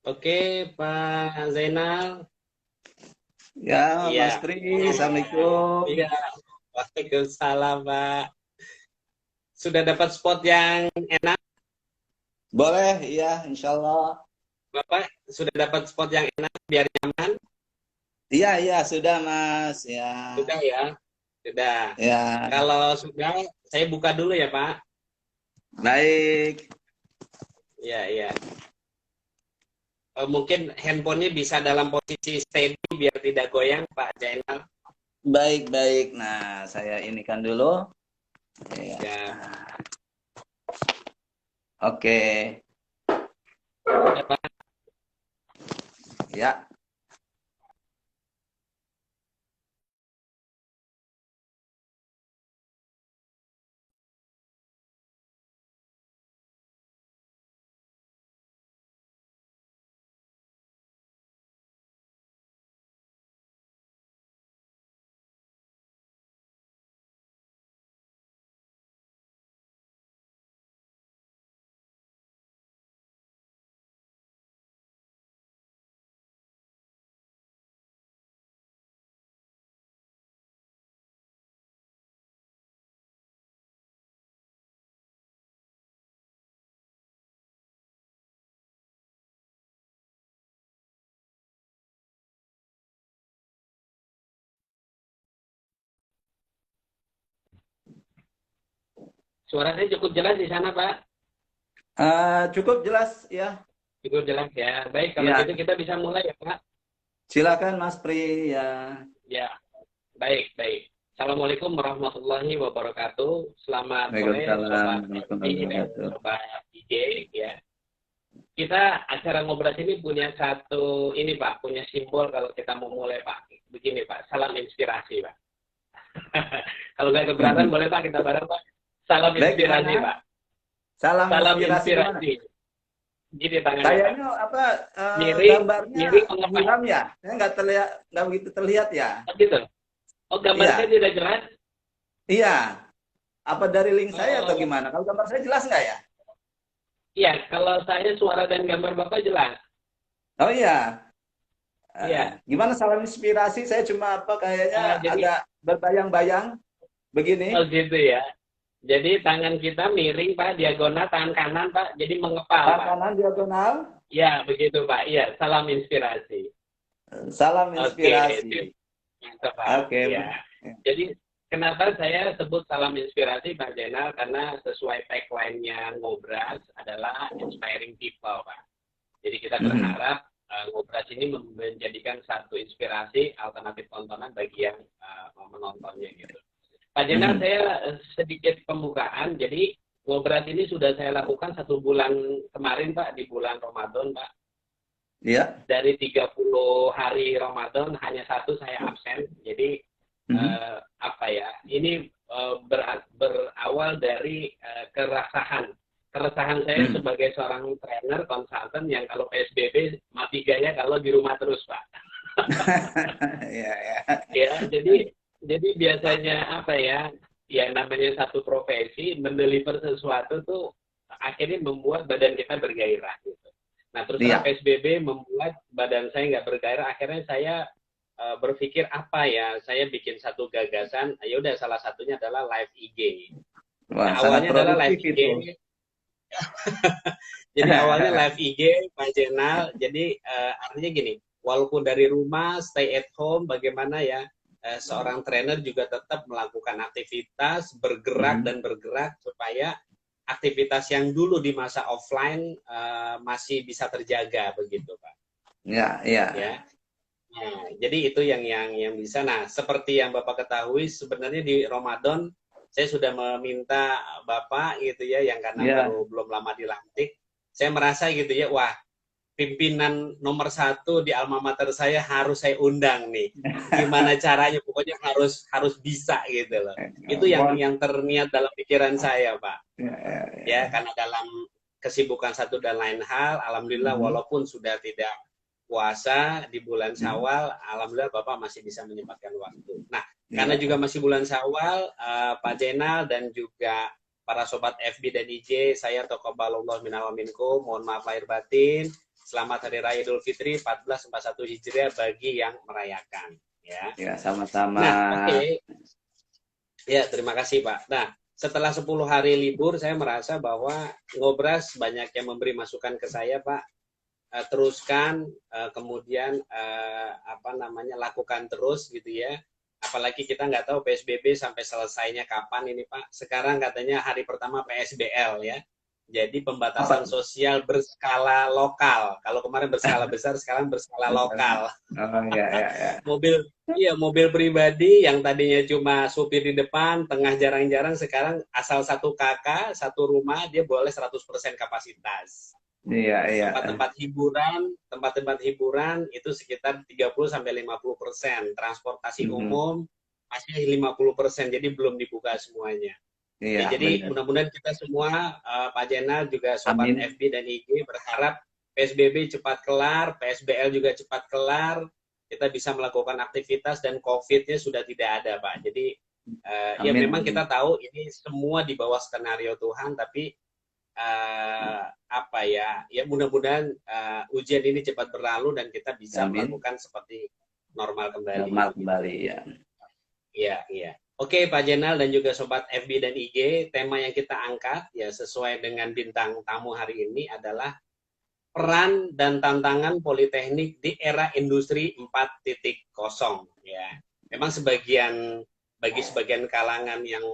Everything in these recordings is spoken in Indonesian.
Oke, Pak Zainal. Ya, Mas Iya. Tri, Assalamualaikum. Iya. Waalaikumsalam, Pak. Sudah dapat spot yang enak, Boleh, iya, insya Allah. Bapak? Sudah dapat spot yang enak biar nyaman? Iya, iya, sudah, Mas. Ya, Sudah ya? Sudah. ya, Kalau sudah, saya buka dulu ya, Pak. baik, Iya, iya. Mungkin handphonenya bisa dalam posisi steady biar tidak goyang, Pak Zainal. baik, baik. Nah, saya inikan dulu. Ya, Ya, oke, ya, Pak. ya. Suaranya cukup jelas di sana, Pak. Cukup jelas, ya. Cukup jelas ya. Baik, kalau Ya, gitu kita bisa mulai ya, Pak. silakan, Mas Pri. Ya, Ya, baik, baik. Assalamualaikum warahmatullahi wabarakatuh. Selamat sore, Waalaikumsalam Sobat warahmatullahi FB dan wabarakatuh. Sobat IG. Ya. Kita acara ngobrol ini punya satu, ini Pak, punya simbol kalau kita mau mulai Pak. Begini Pak, salam inspirasi Pak. Kalau nggak keberatan boleh Pak, kita bareng Pak. Salam Baik, inspirasi gimana? Pak. Salam Salam inspirasi kemana? inspirasi. Gini tangannya Pak. Kayaknya apa Miring, gambarnya miring apa? hitam ya? Saya nggak terlihat, nggak begitu terlihat ya. Oh, gitu. Oh, gambar saya Iya, tidak jelas. iya. Apa dari link saya atau Oh, gimana? Kalau gambar saya jelas nggak ya? iya. Kalau saya suara dan gambar Bapak jelas. Oh iya. Iya. Gimana salam inspirasi? Saya cuma apa kayaknya Jadi, agak berbayang-bayang oh begini. gitu ya. Jadi tangan kita miring Pak, diagonal, tangan kanan Pak, jadi mengepal Tangan Pak. kanan diagonal. Ya, begitu Pak. Iya, salam inspirasi. Salam Oke, inspirasi. mantap Pak. Oke. Ya. Jadi kenapa saya sebut salam inspirasi Pak Jenal? Karena sesuai tagline-nya Ngobras adalah inspiring people Pak. Jadi kita Mhm. berharap Ngobras ini menjadikan satu inspirasi alternatif tontonan bagi yang menontonnya gitu. Pak Jenal, Mhm. saya sedikit pembukaan. Jadi Ngobras ini sudah saya lakukan 1 bulan kemarin Pak, di bulan Ramadan Pak. Iya. Dari 30 hari Ramadan hanya satu saya absen. Jadi Mhm. apa ya? Ini berawal dari keresahan saya Mhm. sebagai seorang trainer konsultan yang kalau PSBB mati gaya kalau di rumah terus Pak. Iya, ya. Ya, jadi biasanya apa ya? Ya namanya satu profesi mendeliver sesuatu tuh akhirnya membuat badan kita bergairah gitu. Nah, terus terang Iya. PSBB membuat badan saya nggak bergairah. Akhirnya saya berpikir apa ya? Saya bikin satu gagasan. Ya udah, salah satunya adalah live IG. Wah, Nah, sangat awalnya adalah produktif live IG. itu. Jadi awalnya live IG, Pak Jenal. Jadi artinya gini, walaupun dari rumah, stay at home, bagaimana ya seorang trainer juga tetap melakukan aktivitas, bergerak Mhm. dan bergerak supaya aktivitas yang dulu di masa offline masih bisa terjaga begitu, Pak. Ya, ya. Ya. Nah, jadi itu yang bisa. Nah, seperti yang Bapak ketahui, sebenarnya di Ramadan saya sudah meminta Bapak gitu ya, yang karena Ya. belum lama dilantik, saya merasa gitu ya, wah, pimpinan nomor 1 di alma mater saya harus saya undang nih. Gimana caranya? Pokoknya harus harus bisa gitu loh. Itu Mohon. yang terniat dalam pikiran saya, Pak. Ya, ya, Ya, ya. karena dalam kesibukan satu dan lain hal, alhamdulillah Mhm. walaupun sudah tidak puasa di bulan Mhm. Syawal, alhamdulillah Bapak masih bisa menyempatkan waktu. Nah, karena Iya. juga masih bulan Syawal, Pak Jenal dan juga para sobat FB dan IG, saya taqabbalallahu minna wa minkum, mohon maaf lahir batin. Selamat Hari Raya Idul Fitri 1441 Hijriah bagi yang merayakan. Ya, Ya, sama-sama. nah, oke. Ya, terima kasih Pak. Nah, setelah 10 hari libur, saya merasa bahwa Ngobras banyak yang memberi masukan ke saya, Pak. Teruskan, kemudian lakukan terus gitu ya. Apalagi kita nggak tahu PSBB sampai selesainya kapan ini Pak. Sekarang katanya hari pertama PSBL ya. Jadi pembatasan sosial berskala lokal. Kalau kemarin berskala besar, sekarang berskala lokal. Oh, ya. Mobil pribadi yang tadinya cuma supir di depan, tengah jarang-jarang, sekarang asal satu kakak, satu rumah, dia boleh 100% kapasitas. Iya. Tempat-tempat hiburan itu sekitar 30-50%. Transportasi umum masih 50%, jadi belum dibuka semuanya. Iya, jadi mudah-mudahan kita semua, Pak Jenal juga Sobat Amin. FB dan IG berharap PSBB cepat kelar, PSBL juga cepat kelar, kita bisa melakukan aktivitas dan COVID-nya sudah tidak ada, Pak. Jadi ya memang kita tahu ini semua di bawah skenario Tuhan, tapi mudah-mudahan ujian ini cepat berlalu dan kita bisa melakukan seperti normal kembali. Normal kembali, ya. Iya. Oke, Pak Jenal dan juga Sobat FB dan IG, tema yang kita angkat ya sesuai dengan bintang tamu hari ini adalah peran dan tantangan Politeknik di era industri 4.0 ya. Memang bagi sebagian kalangan yang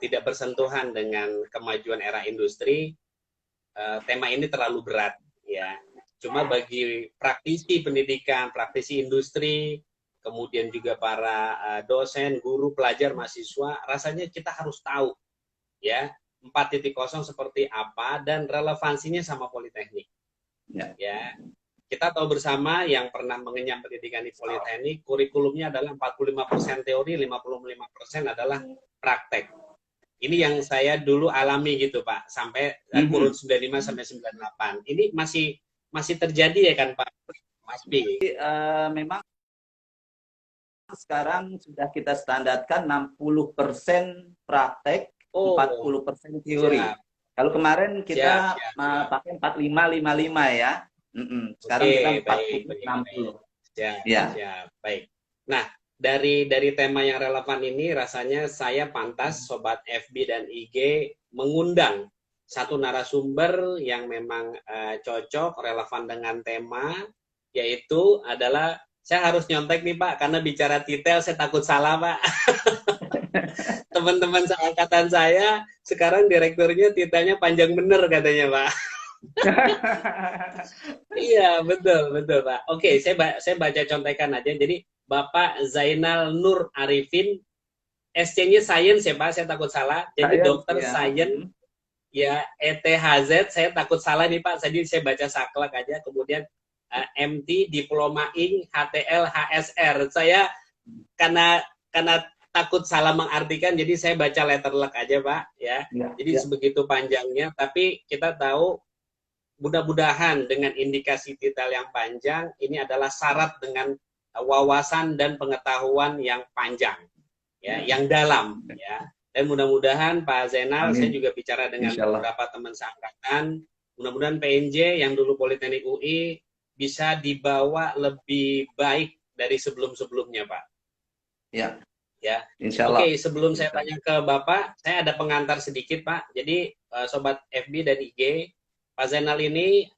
tidak bersentuhan dengan kemajuan era industri, tema ini terlalu berat ya. Cuma bagi praktisi pendidikan, praktisi industri, kemudian juga para dosen, guru, pelajar, mahasiswa, rasanya kita harus tahu ya 4.0 seperti apa dan relevansinya sama Politeknik. Ya. Kita tahu bersama yang pernah mengenyam pendidikan di Politeknik, kurikulumnya adalah 45% teori, 55% adalah praktek. Ini yang saya dulu alami gitu Pak, sampai kurun 95 sampai 98. Ini masih terjadi ya kan Pak Mas B? Memang sekarang sudah kita standarkan 60% praktek, 40% teori. Kalau kemarin kita pakai 45-55 ya. Sekarang kita 40-60. Baik. Nah, dari tema yang relevan ini rasanya saya pantas Sobat FB dan IG mengundang satu narasumber yang memang cocok, relevan dengan tema, yaitu adalah saya harus nyontek nih Pak, karena bicara detail saya takut salah Pak. Teman-teman seangkatan saya sekarang direkturnya titelnya panjang bener katanya Pak. Iya betul Pak. Oke, saya baca contekan aja. Jadi Bapak Zainal Nur Arifin, SC-nya Science ya Pak, saya takut salah. Jadi dokter Science ya, ETHZ, saya takut salah nih Pak. Jadi saya baca saklek aja. Kemudian MT, Diploma Ing, HTL, HSR. Saya karena takut salah mengartikan, jadi saya baca letterlek aja Pak. Ya. Jadi sebegitu panjangnya. Tapi kita tahu, mudah-mudahan dengan indikasi detail yang panjang, ini adalah syarat dengan wawasan dan pengetahuan yang panjang, ya, yang dalam. Ya. Dan mudah-mudahan Pak Zainal, saya juga bicara dengan beberapa teman seangkatan, mudah-mudahan PNJ yang dulu Politeknik UI bisa dibawa lebih baik dari sebelum-sebelumnya, Pak. Ya. Insya Allah. Oke, sebelum saya tanya ke Bapak, saya ada pengantar sedikit, Pak. Jadi, Sobat FB dan IG, Pak Zainal ini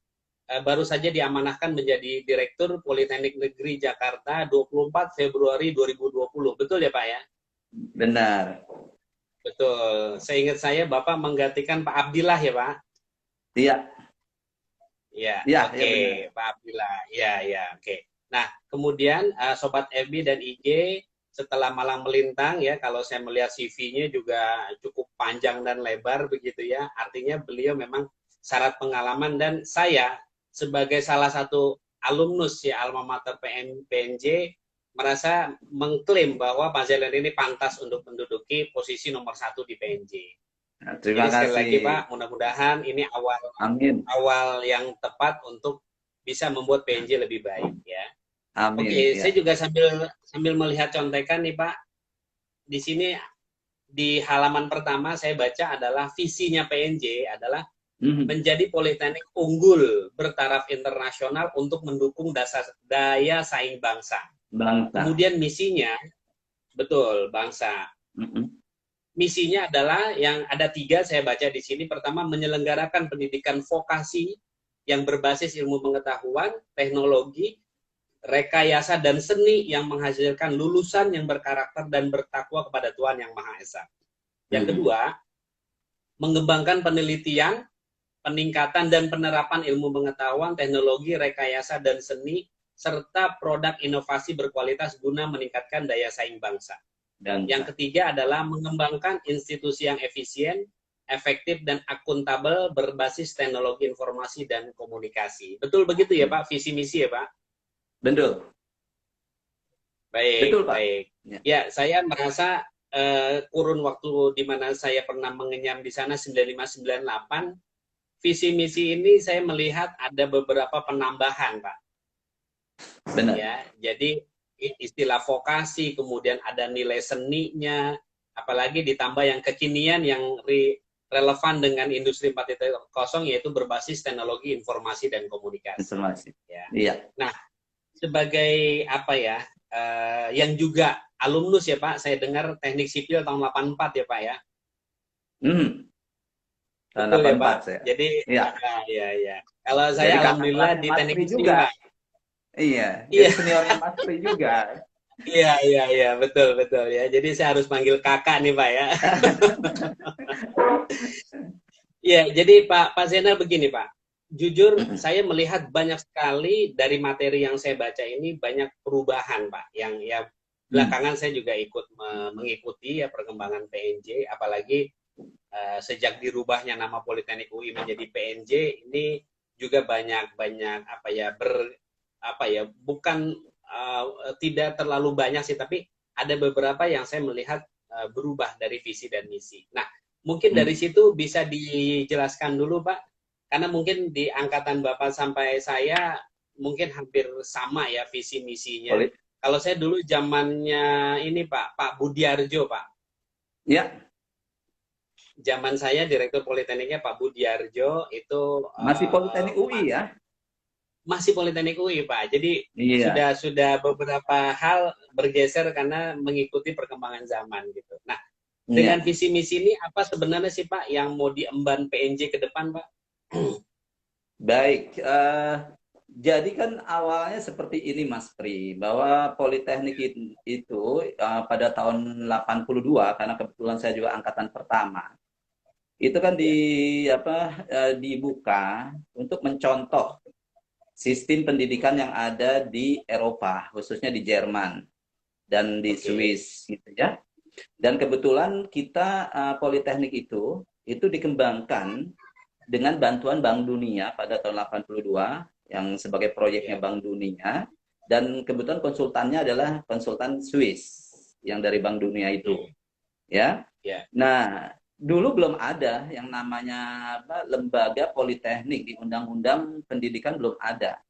baru saja diamanahkan menjadi Direktur Politeknik Negeri Jakarta 24 Februari 2020. Betul ya, Pak ya? Benar. Betul. Seingat saya, Bapak menggantikan Pak Abdillah ya, Pak? Iya. Ya, oke, Pak Abdillah. Ya, oke. Nah, kemudian Sobat FB dan IG setelah malang melintang ya, kalau saya melihat CV-nya juga cukup panjang dan lebar begitu ya. Artinya beliau memang syarat pengalaman, dan saya sebagai salah satu alumnus ya alma mater PNJ merasa mengklaim bahwa Pak Zainal ini pantas untuk menduduki posisi nomor 1 di PNJ. Nah, terima kasih. Sekali lagi Pak, mudah-mudahan ini awal yang tepat untuk bisa membuat PNJ lebih baik ya. Amin. Oke, saya juga sambil melihat contekan nih Pak. Di sini di halaman pertama saya baca adalah visinya PNJ adalah menjadi politeknik unggul bertaraf internasional untuk mendukung daya saing bangsa. Kemudian misinya, betul, bangsa. Misinya adalah yang ada 3 saya baca di sini. Pertama, menyelenggarakan pendidikan vokasi yang berbasis ilmu pengetahuan, teknologi, rekayasa, dan seni yang menghasilkan lulusan yang berkarakter dan bertakwa kepada Tuhan Yang Maha Esa. Yang kedua, mengembangkan penelitian, peningkatan dan penerapan ilmu pengetahuan, teknologi, rekayasa, dan seni, serta produk inovasi berkualitas guna meningkatkan daya saing bangsa. Dan yang ketiga adalah mengembangkan institusi yang efisien, efektif, dan akuntabel berbasis teknologi informasi dan komunikasi. Betul begitu ya Pak, visi misi ya Pak? Betul. Baik, betul, Pak. Baik. Ya, saya merasa kurun waktu di mana saya pernah mengenyam di sana 95-98, visi misi ini saya melihat ada beberapa penambahan, Pak. Benar. Ya, jadi istilah vokasi, kemudian ada nilai seninya, apalagi ditambah yang kekinian yang relevan dengan industri 4.0 yaitu berbasis teknologi informasi dan komunikasi. Informasi. Ya. Iya. Nah, sebagai apa ya? Yang juga alumnus ya Pak, saya dengar teknik sipil tahun 84 ya Pak ya. Betul 84 ya Pak. Saya. Jadi ya. Kalau saya jadi alhamdulillah di teknik sipil Pak. Iya. Jadi seniornya Mas Pri juga. Iya, betul ya. Jadi saya harus panggil kakak nih Pak ya. Iya, jadi Pak Zainal begini Pak. Jujur saya melihat banyak sekali dari materi yang saya baca ini banyak perubahan Pak, yang ya belakangan saya juga ikut mengikuti ya perkembangan PNJ, apalagi sejak dirubahnya nama Politeknik UI menjadi PNJ ini juga banyak bukan tidak terlalu banyak sih, tapi ada beberapa yang saya melihat berubah dari visi dan misi. Nah, mungkin dari situ bisa dijelaskan dulu Pak. Karena mungkin di angkatan Bapak sampai saya mungkin hampir sama ya visi misinya. Kalau saya dulu zamannya ini Pak Budiarjo Pak. Ya. Zaman saya Direktur Politekniknya Pak Budiarjo itu masih Politeknik UI ya? Masih Politeknik UI Pak. Jadi sudah beberapa hal bergeser karena mengikuti perkembangan zaman gitu. Nah, dengan visi misi ini apa sebenarnya sih Pak yang mau diemban PNJ ke depan Pak? Baik, jadi kan awalnya seperti ini Mas Pri, bahwa Politeknik itu pada tahun 82, karena kebetulan saya juga angkatan pertama, itu kan dibuka untuk mencontoh sistem pendidikan yang ada di Eropa, khususnya di Jerman dan di Swiss, gitu ya. Dan kebetulan kita Politeknik itu dikembangkan dengan bantuan Bank Dunia pada tahun 82 yang sebagai proyeknya Bank Dunia, dan kebetulan konsultannya adalah konsultan Swiss yang dari Bank Dunia itu ya. Nah, dulu belum ada yang namanya lembaga politeknik di undang-undang pendidikan, belum ada,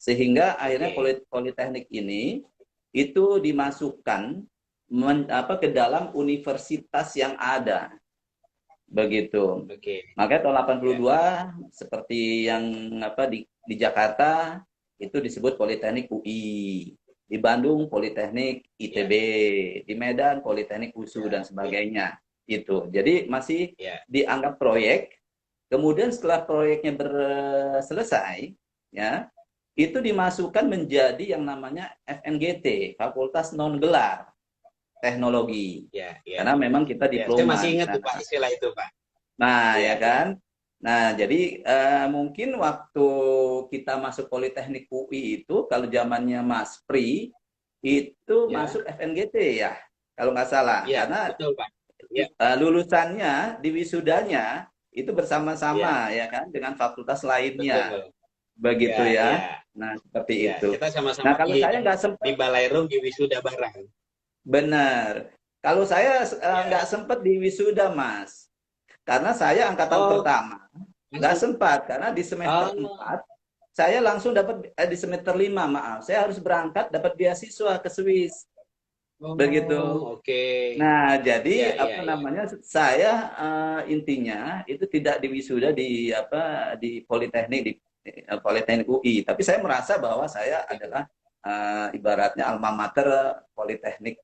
sehingga akhirnya politeknik ini itu dimasukkan ke dalam universitas yang ada. Begitu. Makanya tahun 82 seperti yang di Jakarta itu disebut Politeknik UI, di Bandung Politeknik ITB, di Medan Politeknik USU dan sebagainya. Itu. Jadi masih dianggap proyek. Kemudian setelah proyeknya selesai, ya, itu dimasukkan menjadi yang namanya FNGT, Fakultas Non Gelar Teknologi, karena memang kita diploma. Saya masih ingat Pak istilah itu Pak. Nah ya kan, nah jadi mungkin waktu kita masuk Politeknik UI itu, kalau zamannya Mas Pri itu masuk FNGT ya, kalau nggak salah, karena betul, Pak. Lulusannya di wisudanya itu bersama-sama ya kan dengan fakultas lainnya. Betul. Begitu ya. Nah seperti itu. Kita sama-sama. Nah kalau saya nggak sempat di Balairung di wisuda bareng. Benar. Kalau saya nggak sempat di wisuda, Mas. Karena saya angkatan pertama. Nggak sempat, karena di semester 4, saya langsung dapat, di semester 5, maaf. Saya harus berangkat dapat beasiswa ke Swiss. begitu. Oh, oke. Nah, Ya, jadi ya, apa ya. namanya? Saya intinya itu tidak diwisuda di di Politeknik Politeknik UI, tapi saya merasa bahwa saya adalah ibaratnya alma mater Politeknik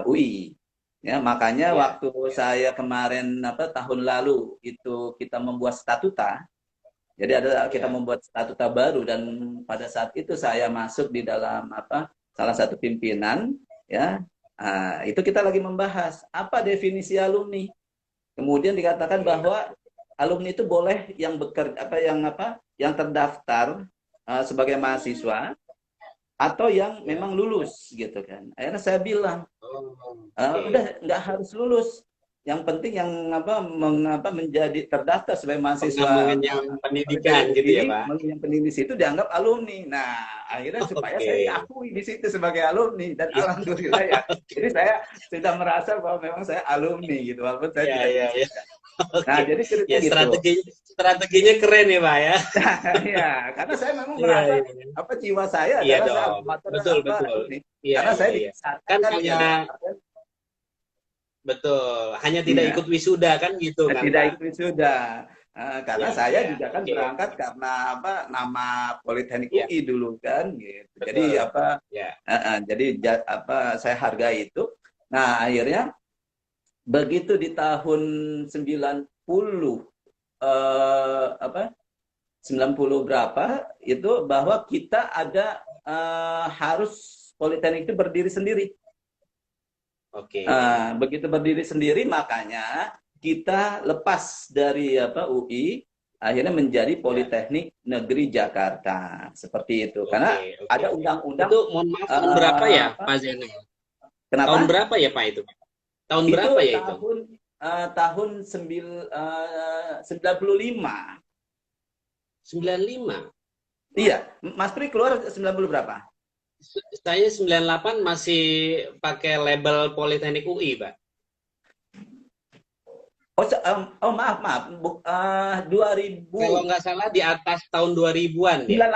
UI. Ya, makanya Ya, waktu ya. saya kemarin tahun lalu itu kita membuat statuta, jadi ada kita Ya. membuat statuta baru dan pada saat itu saya masuk di dalam salah satu pimpinan ya. Itu kita lagi membahas apa definisi alumni. Kemudian dikatakan Oke. bahwa alumni itu boleh yang bekerja yang terdaftar sebagai mahasiswa atau yang Ya. memang lulus gitu kan. Akhirnya saya bilang Oh, oke. udah nggak harus lulus. Yang penting yang menjadi terdaftar sebagai Pernah mahasiswa mengenyam pendidikan Politeknik gitu ya, UI, Pak? yang pendidik di situ dianggap alumni. Nah, akhirnya supaya Oke. saya diakui di situ sebagai alumni dan alhamdulillah ya. Jadi saya sudah merasa bahwa memang saya alumni gitu, walaupun saya Iya, tidak iya, iya. diwisuda. Nah, Oke. jadi Ya, ceritanya gitu. strateginya keren ya, Pak ya. Ya, karena saya memang Iya, merasa iya, iya. jiwa saya Iya adalah saya dong. alma mater Betul, betul. alumni. Iya, Karena iya, saya iya. dibesarkan Kan kan ya hanya dalam artian betul, hanya tidak ikut iya. wisuda kan gitu kan, Tidak Pak? ikut wisuda. Karena Iya, saya iya. juga kan Oke. berangkat karena nama Politeknik Iya, UI dulu kan gitu. Jadi betul. Ya. jadi saya hargai itu. Nah, akhirnya begitu di tahun 90 90 berapa itu bahwa kita ada harus Politeknik itu berdiri sendiri. Oke. Begitu berdiri sendiri makanya kita lepas dari UI akhirnya menjadi Ya. Politeknik Negeri Jakarta seperti itu Oke, karena oke, ada oke. Itu undang-undang mohon maaf tahun berapa ya, Pak Zainal? Tahun kenapa berapa ya, Pak itu? Tahun itu berapa ya itu? tahun 95. 95. Iya, Mas Pri keluar 90 berapa? Saya 98 masih pakai label Politeknik UI, Pak. Maaf 2000 Kalau nggak salah di atas tahun 2000-an ya.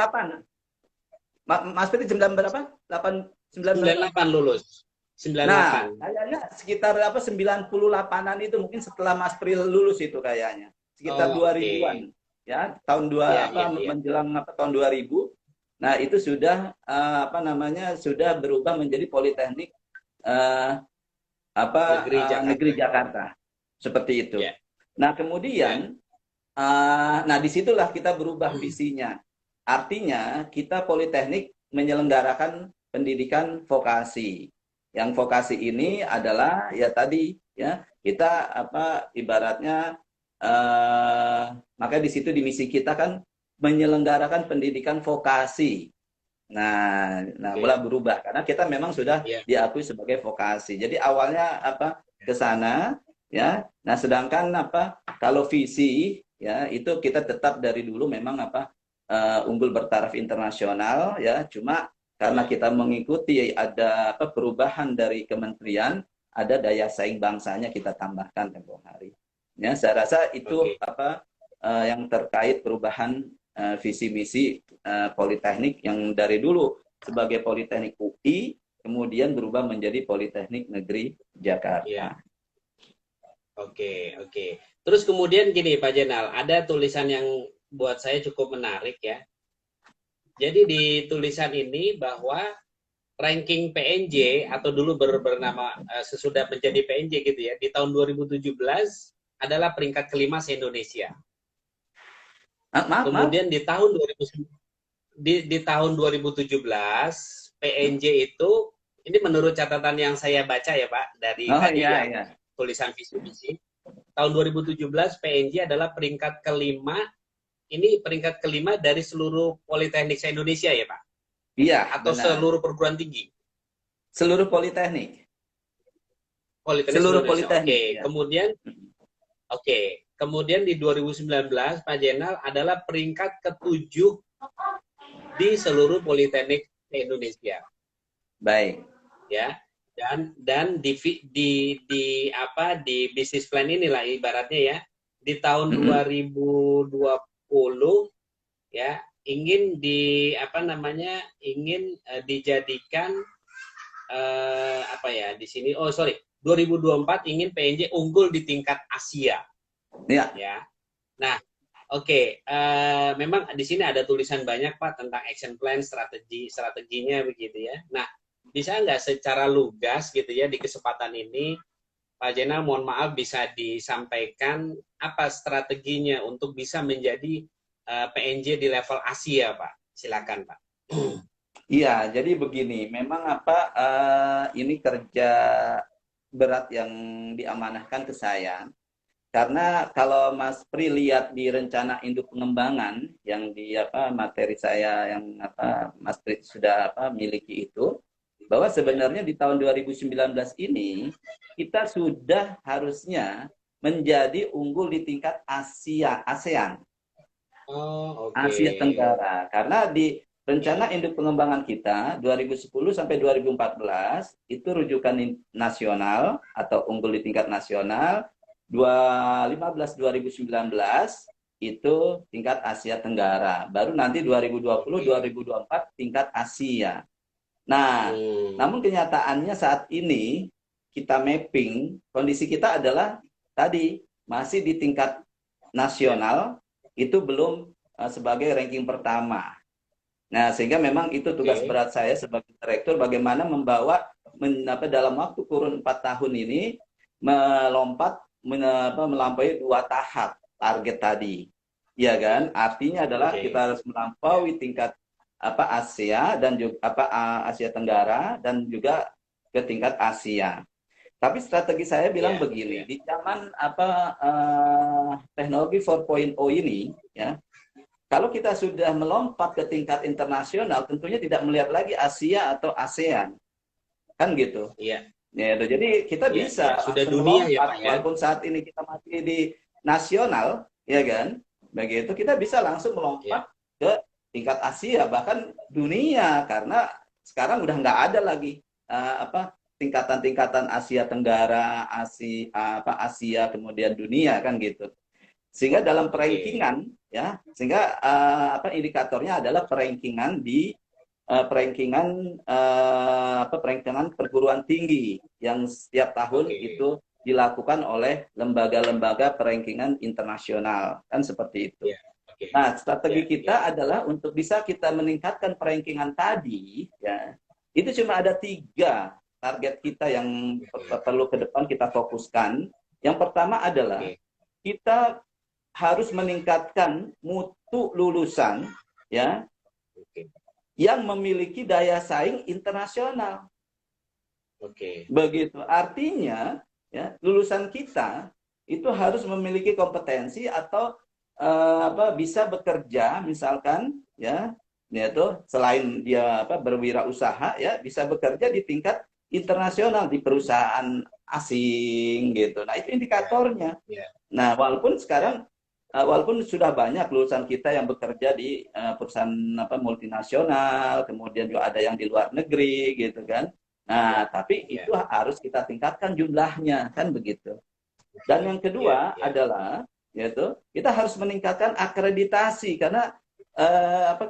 98. Mas Pri 9 berapa? 9 berapa? 98 lulus. Nah, 98. kayaknya sekitar 98-an itu mungkin setelah Mas Pri lulus itu kayaknya. Sekitar Oh, oke. 2000-an. Ya, tahun Iya, iya, iya. menjelang tahun 2000. Nah, itu sudah sudah berubah menjadi Politeknik Negeri Jakarta. Negeri Jakarta. Seperti itu. Ya, Nah, ya. kemudian disitulah kita berubah visinya. Artinya kita Politeknik menyelenggarakan pendidikan vokasi. Yang vokasi ini adalah ya tadi ya kita ibaratnya makanya di situ di misi kita kan menyelenggarakan pendidikan vokasi. Nah, mulai Oke. berubah karena kita memang sudah Ya, diakui sebagai vokasi. Jadi awalnya ke sana ya. Nah, sedangkan kalau visi ya itu kita tetap dari dulu memang unggul bertaraf internasional ya. Cuma karena ya. kita mengikuti ada perubahan dari kementerian, ada daya saing bangsanya kita tambahkan tempo hari. Ya, saya rasa itu Oke. yang terkait perubahan visi misi Politeknik yang dari dulu sebagai Politeknik UI kemudian berubah menjadi Politeknik Negeri Jakarta. Ya. Oke, oke. Terus kemudian gini Pak Jenal, ada tulisan yang buat saya cukup menarik ya. Jadi di tulisan ini bahwa ranking PNJ atau dulu bernama sesudah menjadi PNJ gitu ya, di tahun 2017 adalah peringkat kelima se-Indonesia. Kemudian di tahun 2017 PNJ itu ini menurut catatan yang saya baca ya Pak dari tadi yang tulisan visi misi tahun 2017 PNJ adalah peringkat kelima. Ini peringkat kelima dari seluruh politeknik se-Indonesia ya Pak? Iya. Atau benar. Seluruh perguruan tinggi? Seluruh politeknik. Seluruh politeknik. Oke. Kemudian di 2019 Pak Jenal adalah peringkat ke-7 di seluruh politeknik se-Indonesia. Baik. Ya. Dan di bisnis plan inilah ibaratnya ya di tahun 2020 ya ingin dijadikan apa ya di sini, oh sorry, 2024 ingin PNJ unggul di tingkat Asia. Ya. Ya. Nah, oke, memang di sini ada tulisan banyak Pak tentang action plan, strateginya begitu ya. Nah, bisa nggak secara lugas gitu ya di kesempatan ini, Pak Jenal, mohon maaf bisa disampaikan apa strateginya untuk bisa menjadi PNJ di level Asia, Pak? Silakan, Pak. Iya, jadi begini, memang ini kerja berat yang diamanahkan ke saya. Karena kalau Mas Pri lihat di rencana induk pengembangan yang di materi saya yang Mas Pri sudah miliki itu, bahwa sebenarnya di tahun 2019 ini kita sudah harusnya menjadi unggul di tingkat ASEAN. Oh, oke. Asia Tenggara. Karena di rencana induk pengembangan kita 2010 sampai 2014 itu rujukan nasional atau unggul di tingkat nasional, 2015-2019 itu tingkat Asia Tenggara. Baru nanti 2020-2024 tingkat Asia. Nah, namun kenyataannya saat ini kita mapping, kondisi kita adalah tadi masih di tingkat nasional, itu belum sebagai ranking pertama. Nah, sehingga memang itu tugas berat saya sebagai direktur, bagaimana membawa dalam waktu kurun 4 tahun ini melompat melampaui 2 tahap target tadi. Ya kan? Artinya adalah kita harus melampaui tingkat Asia dan juga Asia Tenggara dan juga ke tingkat Asia. Tapi strategi saya bilang begini, di zaman teknologi 4.0 ini, ya, kalau kita sudah melompat ke tingkat internasional, tentunya tidak melihat lagi Asia atau ASEAN, kan gitu. Iya. Ya, jadi kita bisa sudah dunia melompat, ya Pak ya. walaupun saat ini kita masih di nasional, ya kan? Begitu kita bisa langsung melompat ke tingkat Asia, bahkan dunia, karena sekarang udah nggak ada lagi tingkatan-tingkatan Asia Tenggara, Asia kemudian dunia, kan gitu. Sehingga dalam perankingan ya, sehingga indikatornya adalah perankingan di perankingan perguruan tinggi yang setiap tahun itu dilakukan oleh lembaga-lembaga perankingan internasional, kan seperti itu. Nah, strategi kita adalah untuk bisa kita meningkatkan perankingan tadi, ya, itu cuma ada 3 target kita yang perlu ke depan kita fokuskan. Yang pertama adalah kita harus meningkatkan mutu lulusan, ya, yang memiliki daya saing internasional. Begitu. Artinya, ya, lulusan kita itu harus memiliki kompetensi atau bisa bekerja, misalkan, ya, yaitu selain dia berwirausaha, ya, bisa bekerja di tingkat internasional di perusahaan asing, gitu. Nah, itu indikatornya. Nah, walaupun sekarang walaupun sudah banyak lulusan kita yang bekerja di perusahaan multinasional, kemudian juga ada yang di luar negeri, gitu kan. Nah, tapi itu harus kita tingkatkan jumlahnya, kan begitu. Dan yang kedua adalah, yaitu kita harus meningkatkan akreditasi, karena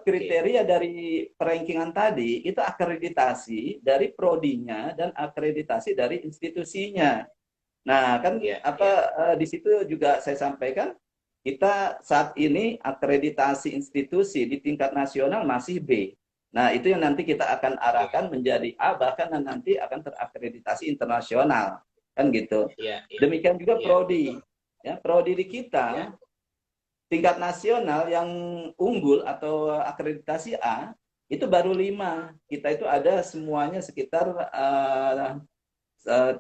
kriteria dari perankingan tadi itu akreditasi dari prodinya dan akreditasi dari institusinya. Nah, kan di situ juga saya sampaikan, kita saat ini akreditasi institusi di tingkat nasional masih B. Nah, itu yang nanti kita akan arahkan menjadi A, bahkan nanti akan terakreditasi internasional, kan gitu. Demikian juga prodi. Ya, prodi di kita tingkat nasional yang unggul atau akreditasi A itu baru 5. Kita itu ada semuanya sekitar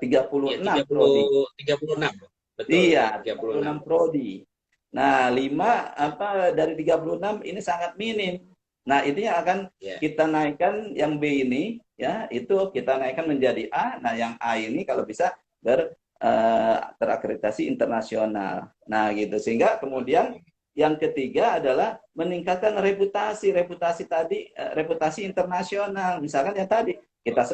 36 prodi. 36. Betul. Iya, 36 prodi. Nah, 5 dari 36 ini sangat minim. Nah, ini yang akan kita naikkan, yang B ini, ya, itu kita naikkan menjadi A. Nah, yang A ini kalau bisa terakreditasi internasional. Nah, gitu. Sehingga kemudian yang ketiga adalah meningkatkan reputasi tadi, reputasi internasional. Misalkan yang tadi kita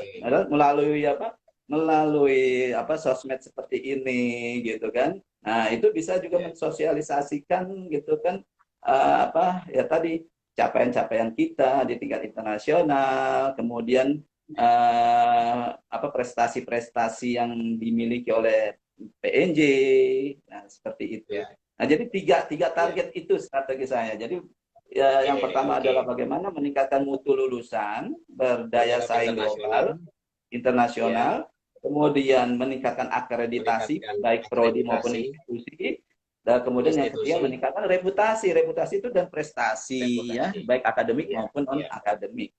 melalui sosmed seperti ini, gitu kan. Nah, itu bisa juga mensosialisasikan, gitu kan, tadi capaian-capaian kita di tingkat internasional, kemudian apa prestasi-prestasi yang dimiliki oleh PNJ, nah seperti itu. Ya. Nah jadi tiga Ya. target itu strategi saya. Jadi ya, yang pertama Oke. adalah bagaimana meningkatkan mutu lulusan, berdaya Bertaraf saing internasional. global, Ya. internasional, kemudian meningkatkan akreditasi Meningkatkan baik prodi maupun akreditasi institusi, dan kemudian yang ketiga institusi, meningkatkan reputasi, reputasi itu dan prestasi ya, reputasi. baik akademik Ya. maupun non Ya. akademik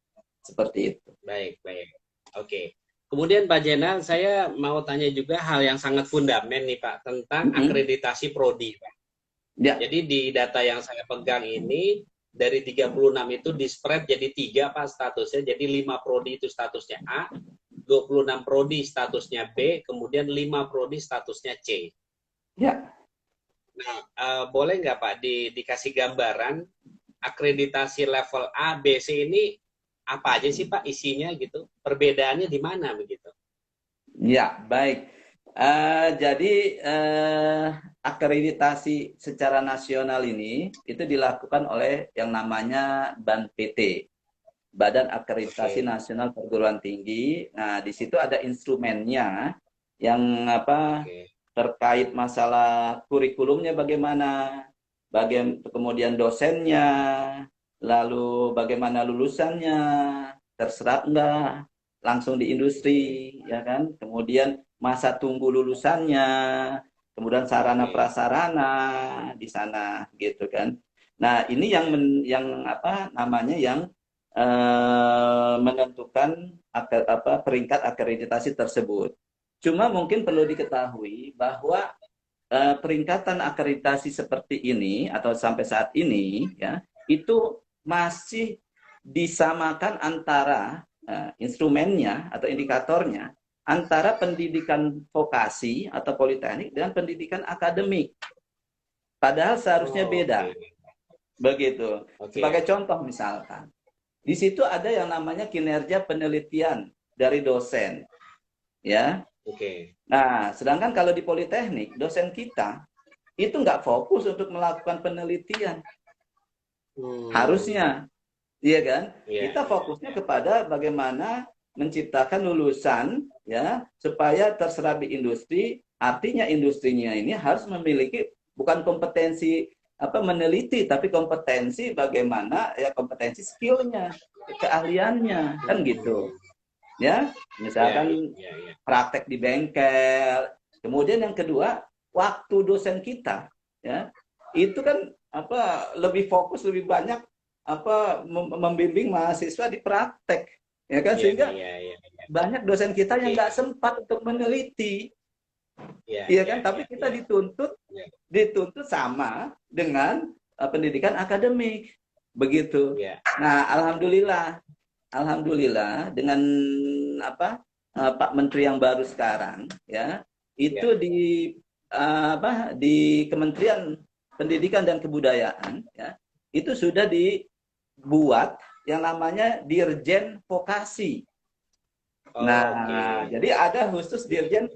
seperti itu. Baik, baik. Oke. Kemudian Pak Jenal, saya mau tanya juga hal yang sangat fundamental nih Pak, tentang Mm-mm. akreditasi prodi Pak. Ya, Jadi di data yang saya pegang ini, dari 36 itu di-spread jadi 3 Pak statusnya, jadi 5 prodi itu statusnya A, 26 prodi statusnya B, kemudian 5 prodi statusnya C. ya. Nah, boleh nggak Pak dikasih gambaran akreditasi level A, B, C ini apa aja sih Pak isinya gitu? Perbedaannya di mana begitu? Ya, baik. Jadi akreditasi secara nasional ini itu dilakukan oleh yang namanya BAN PT, Badan Akreditasi Oke, Nasional Perguruan Tinggi. Nah, di situ ada instrumennya yang apa oke, terkait masalah kurikulumnya bagaimana, kemudian dosennya, lalu bagaimana lulusannya, terserap enggak langsung di industri, ya kan? Kemudian masa tunggu lulusannya, kemudian sarana oke, prasarana di sana, gitu kan? Nah, ini yang apa namanya yang menentukan peringkat akreditasi tersebut. Cuma mungkin perlu diketahui bahwa peringkatan akreditasi seperti ini atau sampai saat ini ya itu masih disamakan antara instrumennya atau indikatornya antara pendidikan vokasi atau politeknik dengan pendidikan akademik. Padahal seharusnya oh, beda. oke, Begitu. oke, Sebagai contoh misalkan, di situ ada yang namanya kinerja penelitian dari dosen, ya. oke. Nah, sedangkan kalau di politeknik, dosen kita itu nggak fokus untuk melakukan penelitian. Hmm, Harusnya, iya kan? iya, Kita iya, fokusnya iya. kepada bagaimana menciptakan lulusan ya supaya terserap di industri. Artinya industrinya ini harus memiliki bukan kompetensi apa meneliti, tapi kompetensi bagaimana ya kompetensi skillnya, keahliannya kan gitu. Hmm, Ya, iya, iya, misalkan iya, iya. praktek di bengkel. Kemudian yang kedua, waktu dosen kita ya itu kan apa lebih fokus lebih banyak apa membimbing mahasiswa di praktek ya kan Iya, sehingga iya, iya, iya. banyak dosen kita yang Oke, nggak sempat untuk meneliti iya, iya iya, kan tapi iya, kita iya, dituntut iya, dituntut sama dengan pendidikan akademik begitu. iya. Nah, alhamdulillah dengan apa Pak Menteri yang baru sekarang ya itu Iya. di Kementerian Pendidikan dan Kebudayaan ya itu sudah dibuat yang namanya Dirjen Vokasi. Oke. Nah, jadi ada khusus Dirjen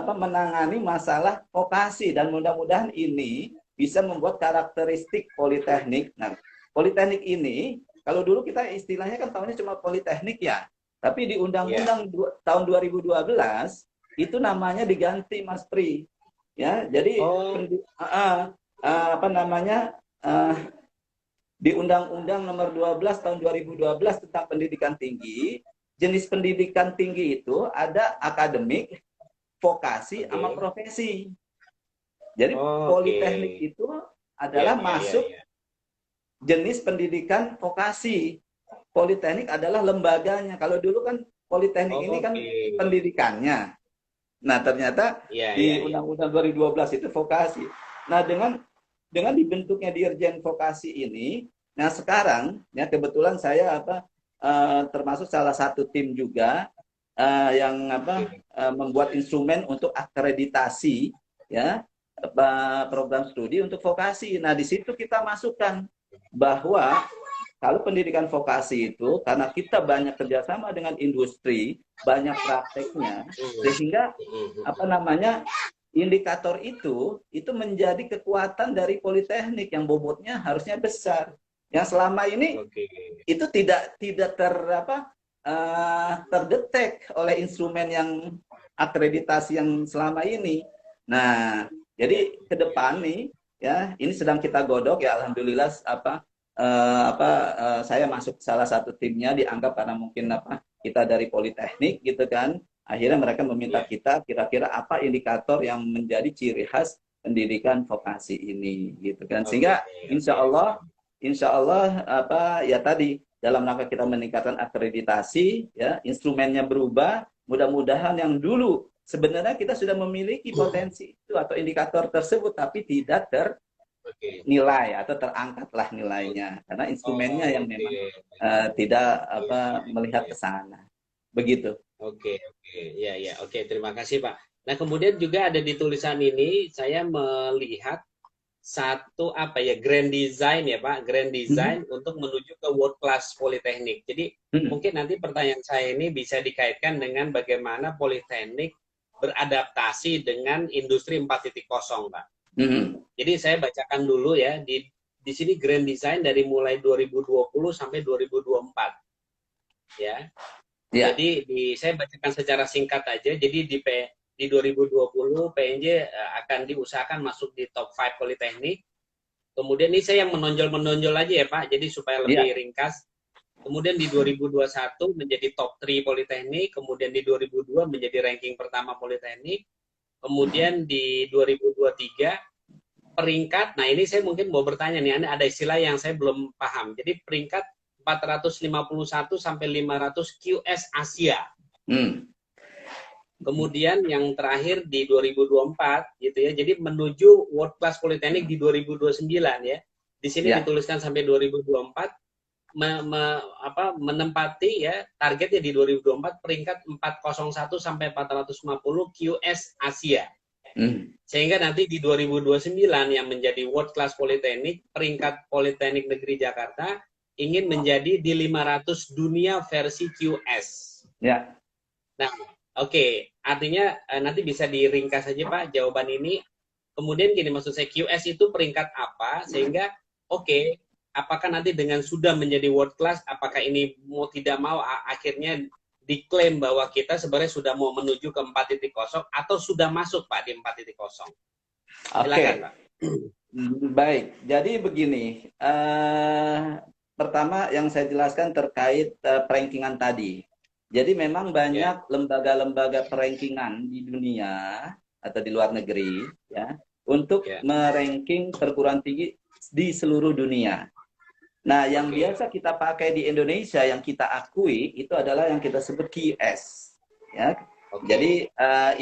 menangani masalah vokasi dan mudah-mudahan ini bisa membuat karakteristik politeknik. Nah, politeknik ini kalau dulu kita istilahnya kan tahunnya cuma politeknik ya, tapi di Iya. Undang-Undang tahun 2012 itu namanya diganti Mas Pri. Ya, jadi Oh, apa namanya di Undang-Undang Nomor 12 tahun 2012 tentang pendidikan tinggi, jenis pendidikan tinggi itu ada akademik, vokasi sama oke. profesi. Jadi Oke. politeknik itu Iya, adalah iya, iya, masuk iya. jenis pendidikan vokasi. Politeknik adalah lembaganya. Kalau dulu kan politeknik ini kan Oke. pendidikannya. Nah, ternyata Iya, iya, di iya. Undang-Undang 2012 itu vokasi. Nah, dengan dibentuknya Dirjen Vokasi ini, nah sekarang ya kebetulan saya termasuk salah satu tim juga yang Oke. membuat instrumen untuk akreditasi ya program studi untuk vokasi. Nah, di situ kita masukkan bahwa kalau pendidikan vokasi itu karena kita banyak kerjasama dengan industri, banyak prakteknya, sehingga apa namanya indikator itu menjadi kekuatan dari politeknik yang bobotnya harusnya besar. Yang selama ini Oke. itu tidak ter apa terdetek oleh instrumen yang akreditasi yang selama ini. Nah, jadi ke depan nih ya, ini sedang kita godok ya, alhamdulillah saya masuk salah satu timnya, dianggap karena mungkin kita dari Politeknik gitu kan. Akhirnya mereka meminta kita kira-kira apa indikator yang menjadi ciri khas pendidikan vokasi ini gitu kan. Sehingga insya Allah ya tadi dalam rangka kita meningkatkan akreditasi, ya instrumennya berubah. Mudah-mudahan yang dulu sebenarnya kita sudah memiliki potensi itu atau indikator tersebut, tapi tidak ternilai atau terangkatlah nilainya karena instrumennya yang memang tidak melihat ke sana. Begitu. Oke, oke. Terima kasih, Pak. Nah, kemudian juga ada di tulisan ini saya melihat satu grand design ya Pak, grand design untuk menuju ke world class politeknik. Jadi mungkin nanti pertanyaan saya ini bisa dikaitkan dengan bagaimana politeknik beradaptasi dengan industri 4.0 Pak. Jadi saya bacakan dulu ya, di sini grand design dari mulai 2020 sampai 2024. Ya. Jadi saya bacakan secara singkat aja. Jadi di 2020 PNJ akan diusahakan masuk di top 5 politeknik. Kemudian ini saya yang menonjol aja ya Pak, jadi supaya lebih ringkas. Kemudian di 2021 menjadi top 3 politeknik, kemudian di 2002 menjadi ranking pertama politeknik. Kemudian di 2023 peringkat, nah ini saya mungkin mau bertanya nih, ada istilah yang saya belum paham. Jadi peringkat 451 sampai 500 QS Asia. Kemudian yang terakhir di 2024 gitu ya. Jadi menuju world class politeknik di 2029 ya. Di sini dituliskan sampai 2024 menempati ya targetnya di 2024 peringkat 401 sampai 450 QS Asia. Sehingga nanti di 2029 yang menjadi world class politeknik, peringkat Politeknik Negeri Jakarta ingin menjadi di 500 dunia versi QS. Ya. Nah, oke, artinya nanti bisa diringkas saja Pak jawaban ini. Kemudian gini, maksud saya QS itu peringkat apa sehingga apakah nanti dengan sudah menjadi world class, apakah ini mau tidak mau akhirnya diklaim bahwa kita sebenarnya sudah mau menuju ke 4.0 atau sudah masuk Pak di 4.0? Silakan Pak. Baik, jadi begini. Pertama yang saya jelaskan terkait perankingan tadi. Jadi memang banyak lembaga-lembaga perankingan di dunia atau di luar negeri ya untuk meranking perguruan tinggi di seluruh dunia. Nah, yang biasa kita pakai di Indonesia yang kita akui itu adalah yang kita sebut QS ya. Jadi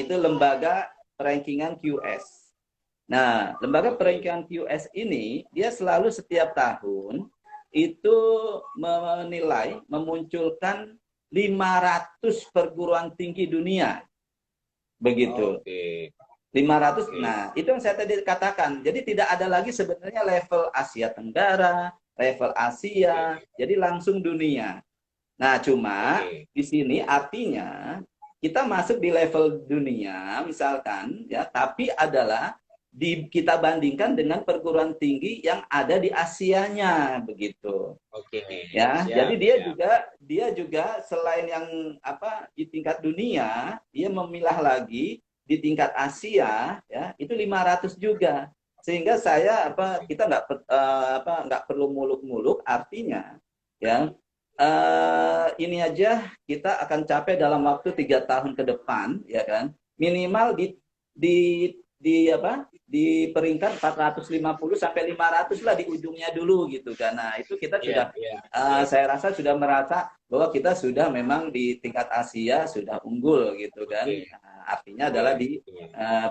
itu lembaga perankingan QS. Nah, lembaga perankingan QS ini dia selalu setiap tahun itu menilai, memunculkan 500 perguruan tinggi dunia. Begitu. 500. Nah, itu yang saya tadi katakan. Jadi tidak ada lagi sebenarnya level Asia Tenggara, level Asia, jadi langsung dunia. Nah, cuma di sini artinya kita masuk di level dunia misalkan ya, tapi adalah kita bandingkan dengan perguruan tinggi yang ada di Asianya begitu. Ya, jadi dia juga selain yang di tingkat dunia, dia memilah lagi di tingkat Asia ya, itu 500 juga. Sehingga kita nggak perlu muluk-muluk, artinya ya ini aja kita akan capai dalam waktu 3 tahun ke depan ya kan. Minimal di peringkat 450 sampai 500 lah di ujungnya dulu gitu kan. Nah, itu kita sudah saya rasa sudah merasa bahwa kita sudah memang di tingkat Asia sudah unggul gitu kan. Artinya adalah di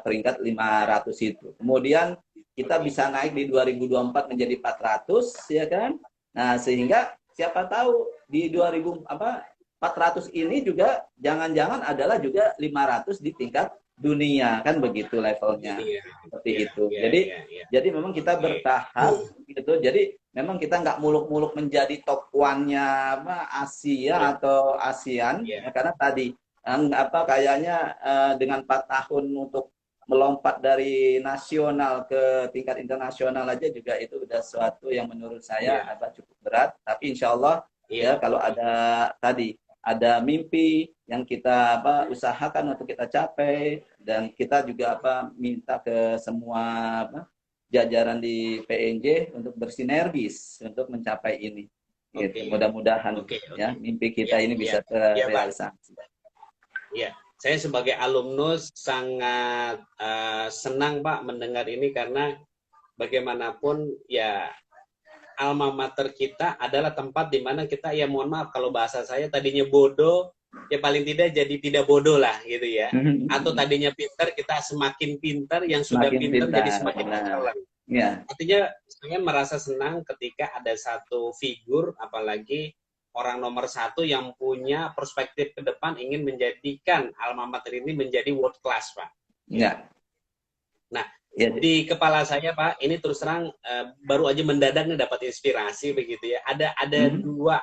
peringkat 500 itu. Kemudian kita bisa naik di 2024 menjadi 400 ya kan. Nah, sehingga siapa tahu di 400 ini juga jangan-jangan adalah juga 500 di tingkat dunia kan begitu levelnya seperti itu. Jadi memang kita bertahap gitu. Jadi memang kita nggak muluk-muluk menjadi top one-nya Asia atau ASEAN ya, karena tadi kayaknya dengan 4 tahun untuk melompat dari nasional ke tingkat internasional aja juga itu udah sesuatu yang menurut saya agak cukup berat. Tapi insya Allah ya kalau ada tadi ada mimpi yang kita usahakan untuk kita capai, dan kita juga minta ke semua jajaran di PNJ untuk bersinergis untuk mencapai ini. Gitu. Mudah-mudahan ya mimpi kita ini bisa terrealisasi. Iya, saya sebagai alumnus sangat senang Pak mendengar ini, karena bagaimanapun ya alma mater kita adalah tempat di mana kita, ya mohon maaf kalau bahasa saya tadinya bodoh, ya paling tidak jadi tidak bodoh lah gitu ya. Atau tadinya pintar, kita semakin pintar, yang sudah pintar jadi semakin pintar. Ya. Artinya saya merasa senang ketika ada satu figur, apalagi orang nomor satu yang punya perspektif ke depan ingin menjadikan alma mater ini menjadi world class, Pak. Ya. Nah, di kepala saya Pak, ini terus terang baru aja mendadak nih dapat inspirasi begitu ya. Ada dua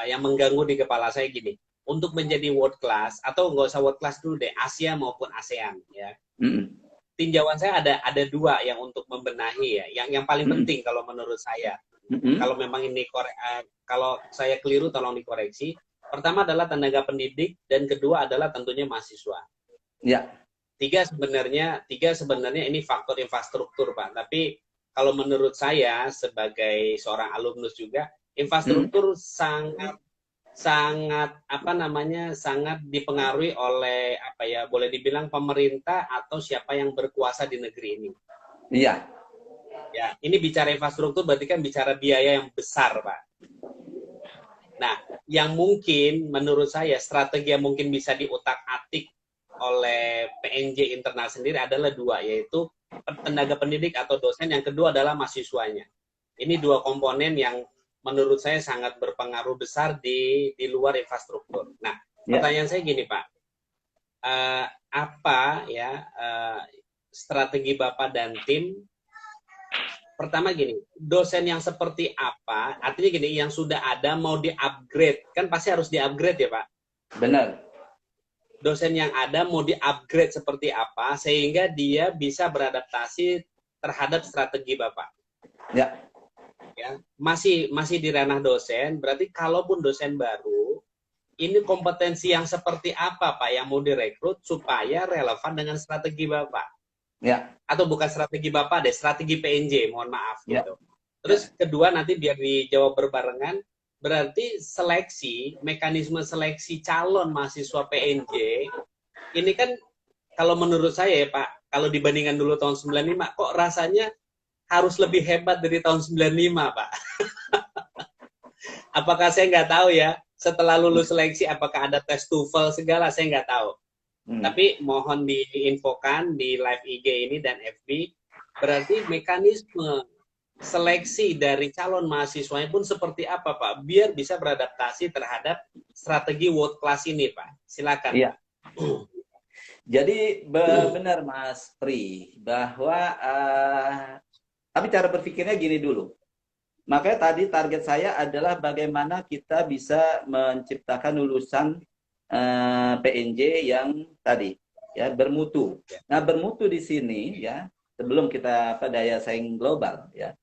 yang mengganggu di kepala saya gini. Untuk menjadi world class, atau nggak usah world class dulu deh, Asia maupun ASEAN ya. Tinjauan saya ada dua yang untuk membenahi ya. Yang paling penting kalau menurut saya. Kalau memang ini kalau saya keliru tolong dikoreksi. Pertama adalah tenaga pendidik, dan kedua adalah tentunya mahasiswa. Ya. Tiga sebenarnya ini faktor infrastruktur Pak. Tapi kalau menurut saya sebagai seorang alumnus juga, infrastruktur sangat sangat dipengaruhi oleh boleh dibilang pemerintah atau siapa yang berkuasa di negeri ini. Iya. Ya, ini bicara infrastruktur berarti kan bicara biaya yang besar Pak. Nah, yang mungkin menurut saya strategi yang mungkin bisa diutak-atik oleh PNJ internal sendiri adalah dua, yaitu tenaga pendidik atau dosen, yang kedua adalah mahasiswanya. Ini dua komponen yang menurut saya sangat berpengaruh besar di luar infrastruktur. Nah, pertanyaan saya gini Pak, strategi Bapak dan tim? Pertama gini, dosen yang seperti apa? Artinya gini, yang sudah ada mau di-upgrade, kan pasti harus di-upgrade ya Pak? Benar. Dosen yang ada mau di-upgrade seperti apa sehingga dia bisa beradaptasi terhadap strategi Bapak. Ya. Ya, masih di ranah dosen, berarti kalaupun dosen baru, ini kompetensi yang seperti apa Pak yang mau direkrut supaya relevan dengan strategi Bapak. Ya. Atau bukan strategi Bapak deh, strategi PNJ, mohon maaf gitu. Terus kedua nanti biar dijawab berbarengan, berarti mekanisme seleksi calon mahasiswa PNJ, ini kan kalau menurut saya ya Pak, kalau dibandingkan dulu tahun 95, kok rasanya harus lebih hebat dari tahun 95 Pak. Apakah saya nggak tahu ya, setelah lulus seleksi apakah ada tes TOEFL segala, saya nggak tahu. Tapi mohon diinfokan di live IG ini dan FB, berarti mekanisme seleksi dari calon mahasiswanya pun seperti apa Pak, biar bisa beradaptasi terhadap strategi world class ini Pak. Silakan. Iya. Jadi benar Mas Pri, bahwa tapi cara berpikirnya gini dulu. Makanya tadi target saya adalah bagaimana kita bisa menciptakan lulusan PNJ yang tadi ya bermutu. Nah, bermutu di sini ya, sebelum kita daya saing global ya.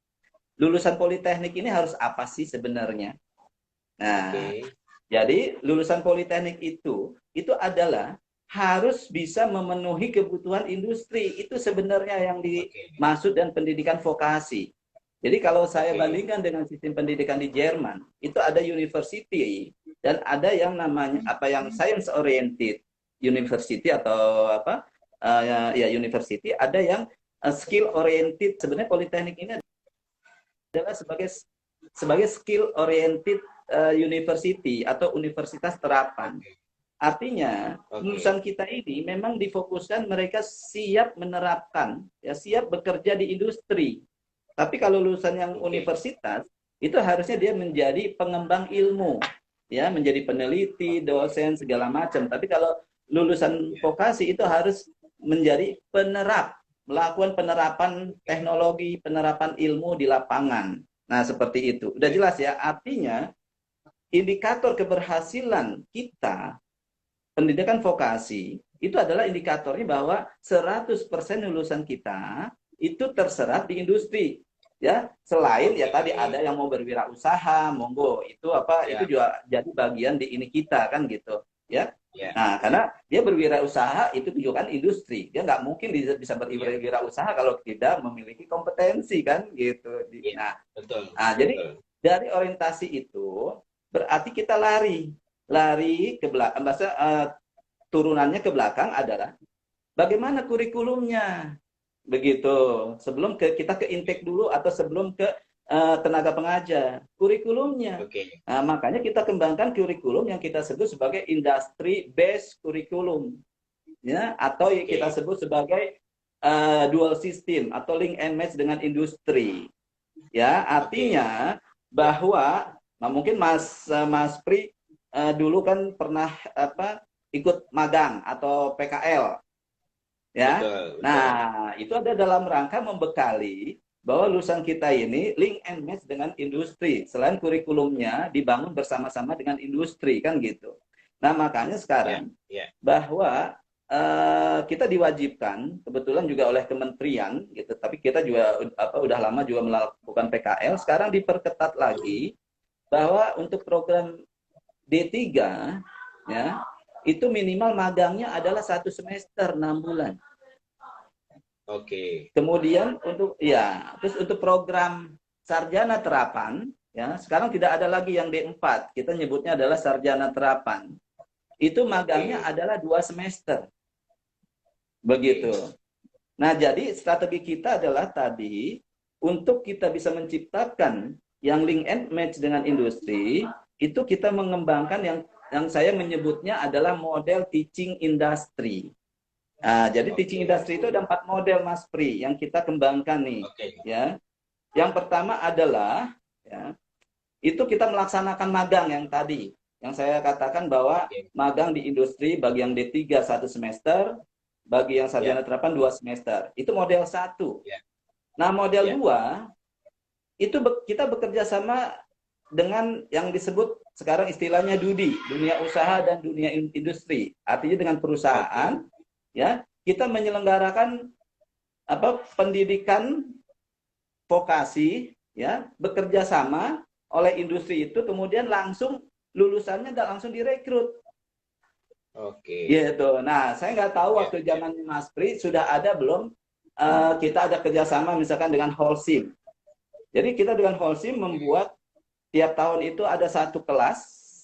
Lulusan politeknik ini harus apa sih sebenarnya? Nah, jadi lulusan politeknik itu adalah harus bisa memenuhi kebutuhan industri. Itu sebenarnya yang dimaksud dan pendidikan vokasi. Jadi kalau saya bandingkan dengan sistem pendidikan di Jerman, itu ada university dan ada yang namanya yang science oriented university atau university, ada yang skill oriented. Sebenarnya politeknik ini adalah sebagai skill oriented university atau universitas terapan. Artinya lulusan kita ini memang difokuskan mereka siap menerapkan, ya siap bekerja di industri. Tapi kalau lulusan yang universitas itu harusnya dia menjadi pengembang ilmu, ya menjadi peneliti, dosen segala macam. Tapi kalau lulusan vokasi itu harus menjadi penerap, melakukan penerapan teknologi, penerapan ilmu di lapangan. Nah, seperti itu. Udah jelas ya, artinya indikator keberhasilan kita, pendidikan vokasi, itu adalah indikatornya bahwa 100% lulusan kita itu terserap di industri. ya. Selain ya tadi ada yang mau berwirausaha, monggo itu apa Ya, itu juga jadi bagian di ini kita kan gitu ya. ya, Nah, karena dia berwirausaha itu juga kan industri. Dia nggak mungkin bisa ya, berwirausaha kalau tidak memiliki kompetensi kan gitu. ya, Nah, betul, jadi betul. dari orientasi itu berarti kita lari ke belakang. Turunannya ke belakang adalah bagaimana kurikulumnya begitu. Sebelum kita ke intake dulu atau sebelum ke tenaga pengajar, kurikulumnya. Oke, Nah, makanya kita kembangkan kurikulum yang kita sebut sebagai industry based kurikulum, ya, atau yang kita oke, sebut sebagai dual system atau link and match dengan industri. Ya, oke. artinya Ya, bahwa nah mungkin Mas Pri dulu kan pernah apa ikut magang atau PKL, ya. betul, betul. Nah, itu ada dalam rangka membekali bahwa lulusan kita ini link and match dengan industri. Selain kurikulumnya dibangun bersama-sama dengan industri kan gitu. Nah, makanya Ya, sekarang ya, bahwa kita diwajibkan kebetulan juga oleh kementerian gitu, tapi kita juga udah lama juga melakukan PKL, sekarang diperketat lagi bahwa untuk program D3 ya itu minimal magangnya adalah 1 semester 6 bulan. oke. Kemudian untuk ya, terus untuk program sarjana terapan ya, sekarang tidak ada lagi yang D4. Kita nyebutnya adalah sarjana terapan. Itu magangnya Oke, adalah 2 semester. oke, Begitu. Nah, jadi strategi kita adalah tadi untuk kita bisa menciptakan yang link and match dengan industri, itu kita mengembangkan yang saya menyebutnya adalah model teaching industry. Nah, jadi teaching oke, industry itu ada 4 model Mas Pri yang kita kembangkan nih, oke, ya. Yang pertama adalah ya, itu kita melaksanakan magang yang tadi, yang saya katakan bahwa oke. magang di industri bagi yang D3 1 semester, bagi yang Ya, sarjana terapan 2 semester. Itu model 1. ya, Nah, model ya. 2 itu kita bekerja sama dengan yang disebut sekarang istilahnya DUDI, dunia usaha dan dunia industri. Artinya dengan Oke, perusahaan ya, kita menyelenggarakan apa pendidikan vokasi ya, bekerja sama oleh industri itu kemudian langsung lulusannya dan langsung direkrut. oke. Gitu. Nah, saya nggak tahu Ya, waktu ya, zamannya Mas Pri sudah ada belum kita ada kerjasama misalkan dengan Holcim. Jadi kita dengan Holcim membuat tiap tahun itu ada 1 kelas,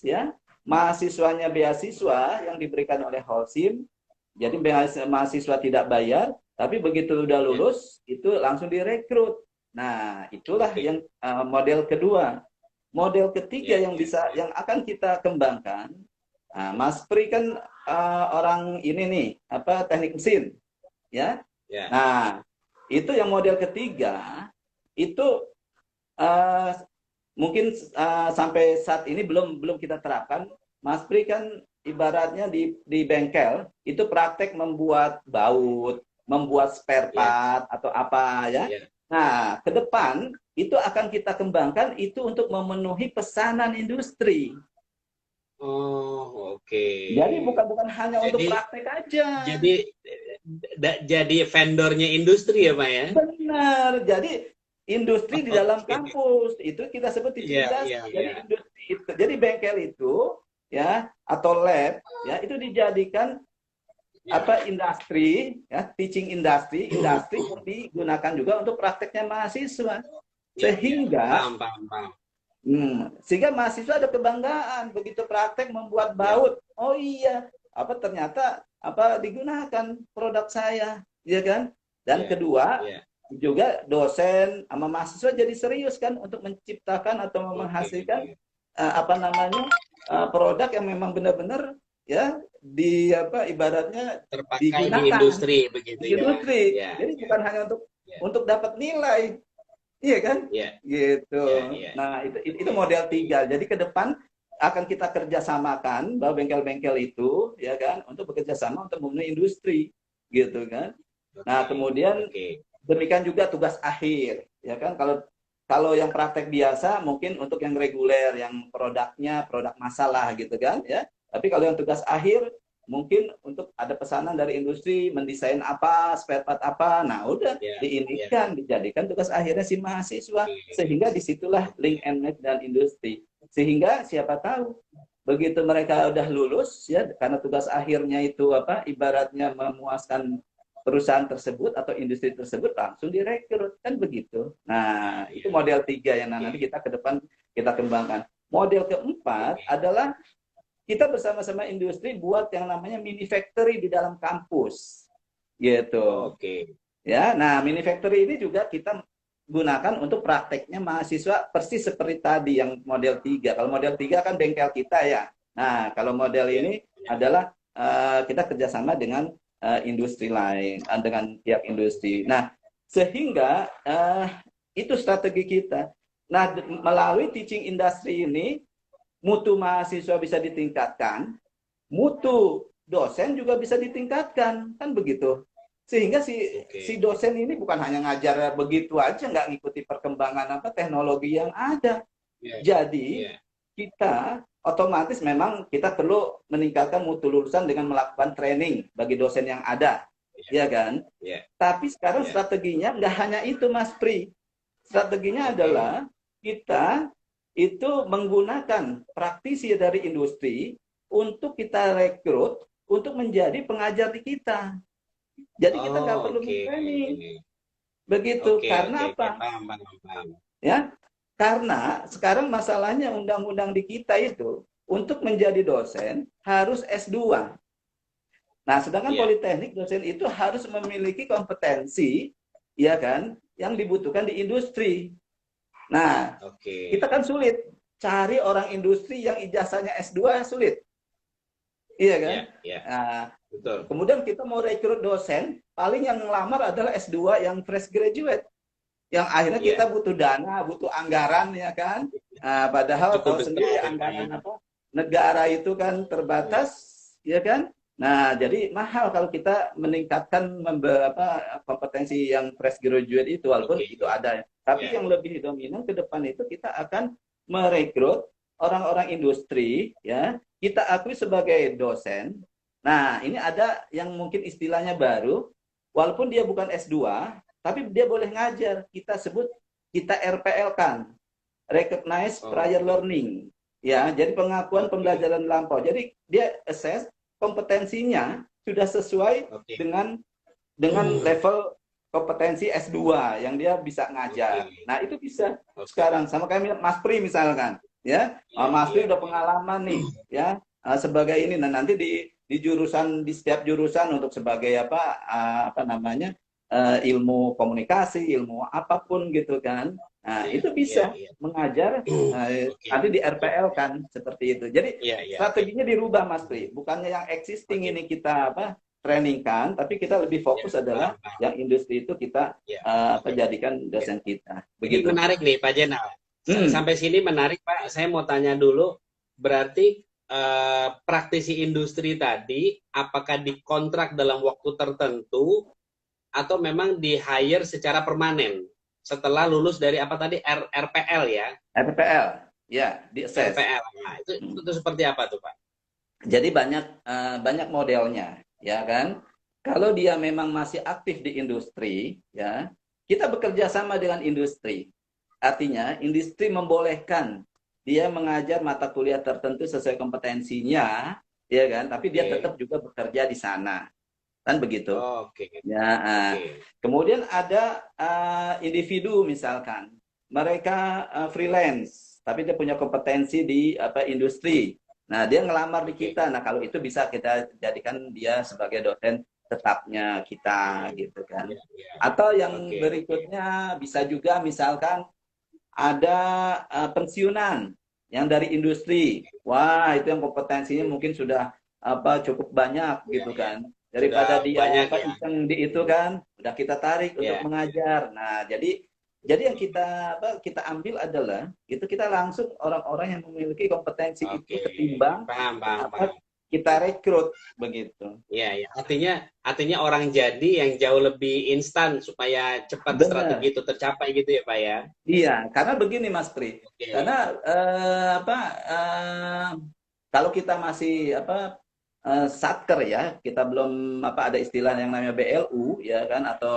ya, mahasiswanya beasiswa yang diberikan oleh Holcim. Jadi mahasiswa tidak bayar, tapi begitu udah ya. lulus itu langsung direkrut. Nah, itulah Oke. yang model kedua. Model ketiga Ya, yang ya, bisa ya, yang akan kita kembangkan. Nah, Mas Pri kan orang ini nih, apa teknik mesin, ya. ya. Nah, itu yang model ketiga itu uh, mungkin sampai saat ini belum belum kita terapkan. Mas Pri kan ibaratnya di bengkel itu praktek membuat baut, membuat spare Ya, part atau apa ya. ya. Nah, ke depan itu akan kita kembangkan itu untuk memenuhi pesanan industri. Oh, oke. Jadi bukan hanya untuk Jadi, praktek aja. jadi, jadi vendornya industri ya, Pak ya? Benar. Jadi industri di dalam Oke. kampus itu kita sebut teaching Iya, iya, industry. Jadi iya. industri itu, jadi bengkel itu ya atau lab ya itu dijadikan Ya. apa industri ya teaching industri yang digunakan juga untuk prakteknya mahasiswa Ya, ya. sehingga Paham, paham, paham. sehingga mahasiswa ada kebanggaan begitu praktek membuat Ya, baut. Oh iya, apa ternyata apa digunakan produk saya, ya kan? Dan ya, kedua, ya. juga dosen sama mahasiswa jadi serius kan untuk menciptakan atau Oke. menghasilkan apa namanya produk yang memang benar-benar ya di apa ibaratnya Terpakai di digunakan industri begitu di ya. industri. Ya, Jadi ya, bukan hanya ya, untuk dapat nilai, iya kan? ya, Gitu. ya, ya. Nah, itu Oke, model oke. 3. Jadi ke depan akan kita kerjasamakan bahwa bengkel-bengkel itu, ya kan, untuk bekerja sama untuk memenuhi industri, gitu kan. Nah, Oke, kemudian oke. demikian juga tugas akhir, ya kan. Kalau kalau yang praktek biasa mungkin untuk yang reguler, yang produknya produk masalah gitu kan, ya. Tapi kalau yang tugas akhir mungkin untuk ada pesanan dari industri mendesain apa, spare part apa, nah udah diinikan, dijadikan tugas akhirnya si mahasiswa, sehingga disitulah link and match dan industri. Sehingga siapa tahu begitu mereka udah lulus ya, karena tugas akhirnya itu apa, ibaratnya memuaskan perusahaan tersebut atau industri tersebut, langsung direkrut, kan begitu. Nah, itu model 3 yang nanti kita ke depan kita kembangkan. Model keempat adalah kita bersama-sama industri buat yang namanya mini factory di dalam kampus, gitu. Ya, nah mini factory ini juga kita gunakan untuk prakteknya mahasiswa persis seperti tadi yang model 3. Kalau model 3 kan bengkel kita ya. Nah, kalau model ini adalah kita kerjasama dengan industri lain, dengan pihak industri. Nah, sehingga itu strategi kita. Nah, melalui teaching industry ini, mutu mahasiswa bisa ditingkatkan, mutu dosen juga bisa ditingkatkan, kan begitu. Sehingga si dosen ini bukan hanya ngajar begitu aja, nggak ngikuti perkembangan apa teknologi yang ada. Jadi kita otomatis memang kita perlu meningkatkan mutu lulusan dengan melakukan training bagi dosen yang ada, ya kan? Tapi sekarang strateginya nggak hanya itu, Mas Pri. Strateginya adalah kita itu menggunakan praktisi dari industri untuk kita rekrut untuk menjadi pengajar di kita. Jadi kita nggak perlu training. Begitu. Karena apa? Ya, karena sekarang masalahnya undang-undang di kita itu untuk menjadi dosen harus S2. Nah, sedangkan politeknik dosen itu harus memiliki kompetensi, ya kan, yang dibutuhkan di industri. Nah, kita kan sulit cari orang industri yang ijazahnya S2 sulit. Iya kan? Nah, betul. Kemudian kita mau rekrut dosen, paling yang ngelamar adalah S2 yang fresh graduate. Yang akhirnya kita butuh dana, butuh anggaran, ya kan? Nah, padahal tahu sendiri anggaran apa? Negara itu kan terbatas, ya kan? Nah, jadi mahal kalau kita meningkatkan kompetensi yang fresh graduate itu, walaupun itu ada. Tapi yang lebih dominan ke depan itu kita akan merekrut orang-orang industri, ya, kita akui sebagai dosen. Nah, ini ada yang mungkin istilahnya baru, walaupun dia bukan S2, tapi dia boleh ngajar. Kita sebut, kita RPL kan, Recognize Prior Learning. Ya, jadi pengakuan pembelajaran lampau. Jadi dia assess kompetensinya sudah sesuai dengan level kompetensi S2 yang dia bisa ngajar. Nah, itu bisa sekarang sama kayak Mas Pri misalkan, ya. Mas Pri udah pengalaman nih, ya, sebagai ini. Nah, nanti di jurusan, di setiap jurusan untuk sebagai apa namanya? Ilmu komunikasi, ilmu apapun gitu kan. Nah, itu bisa mengajar, nanti di RPL kan, seperti itu. Jadi strateginya dirubah, Mas Pri. Bukannya yang existing ini kita training kan, tapi kita lebih fokus adalah yang industri itu kita jadikan dosen kita. Begitu. Ini menarik nih, Pak Jenal. Sampai sini menarik, Pak. Saya mau tanya dulu, berarti praktisi industri tadi, apakah dikontrak dalam waktu tertentu, atau memang di-hire secara permanen setelah lulus dari apa tadi, RPL ya? RPL, ya, di-assess. RPL. Nah, itu seperti apa tuh, Pak? Jadi banyak modelnya, ya kan? Kalau dia memang masih aktif di industri, ya, kita bekerja sama dengan industri. Artinya, industri membolehkan dia mengajar mata kuliah tertentu sesuai kompetensinya, ya kan? Tapi dia tetap juga bekerja di sana. Kan begitu. Ya, kemudian ada individu misalkan, mereka freelance, tapi dia punya kompetensi di industri. Nah, dia ngelamar di kita. Nah, kalau itu bisa kita jadikan dia sebagai dosen tetapnya kita, gitu kan. Atau yang berikutnya bisa juga misalkan ada pensiunan yang dari industri. Wah, itu yang kompetensinya mungkin sudah cukup banyak, gitu kan. Daripada dia iseng di itu kan, udah kita tarik untuk mengajar. Nah, jadi yang kita ambil adalah itu kita langsung orang-orang yang memiliki kompetensi itu ketimbang kita rekrut begitu. Iya, ya. Artinya orang jadi yang jauh lebih instan supaya cepat strategi itu tercapai gitu ya, Pak ya. Iya, karena begini Mas Pri. Karena kalau kita masih satker ya, kita belum apa ada istilah yang namanya BLU ya kan, atau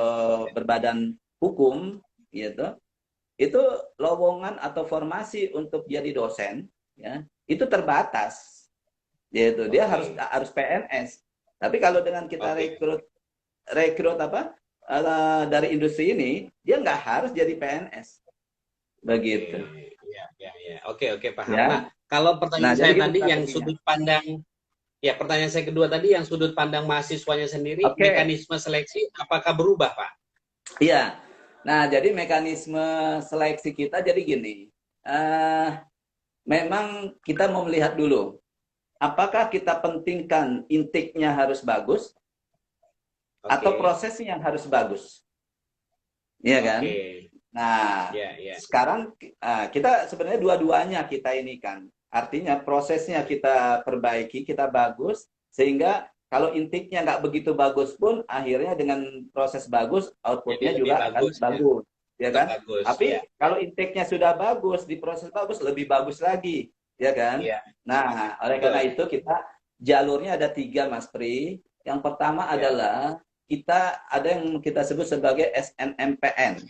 berbadan hukum gitu. Itu lowongan atau formasi untuk jadi dosen ya, itu terbatas. Yaitu dia harus PNS. Tapi kalau dengan kita rekrut apa dari industri ini, dia nggak harus jadi PNS. Begitu. Oke, paham. Ya. Nah, kalau pertanyaan saya jadi tadi yang sudut pandang, ya pertanyaan saya kedua tadi yang sudut pandang mahasiswanya sendiri, mekanisme seleksi apakah berubah, Pak? Iya. Nah, jadi mekanisme seleksi kita jadi gini. Memang kita mau melihat dulu, apakah kita pentingkan intiknya harus bagus, atau prosesnya yang harus bagus. Iya kan? Nah, sekarang kita sebenarnya dua-duanya kita ini kan. Artinya prosesnya kita perbaiki, kita bagus, sehingga kalau intiknya nggak begitu bagus pun, akhirnya dengan proses bagus, outputnya juga akan bagus. Ya kan? Tapi kalau intiknya sudah bagus, di proses bagus, lebih bagus lagi. Ya kan? Nah, oleh karena itu kita, jalurnya ada 3, Mas Pri. Yang pertama adalah, kita ada yang kita sebut sebagai SNMPN.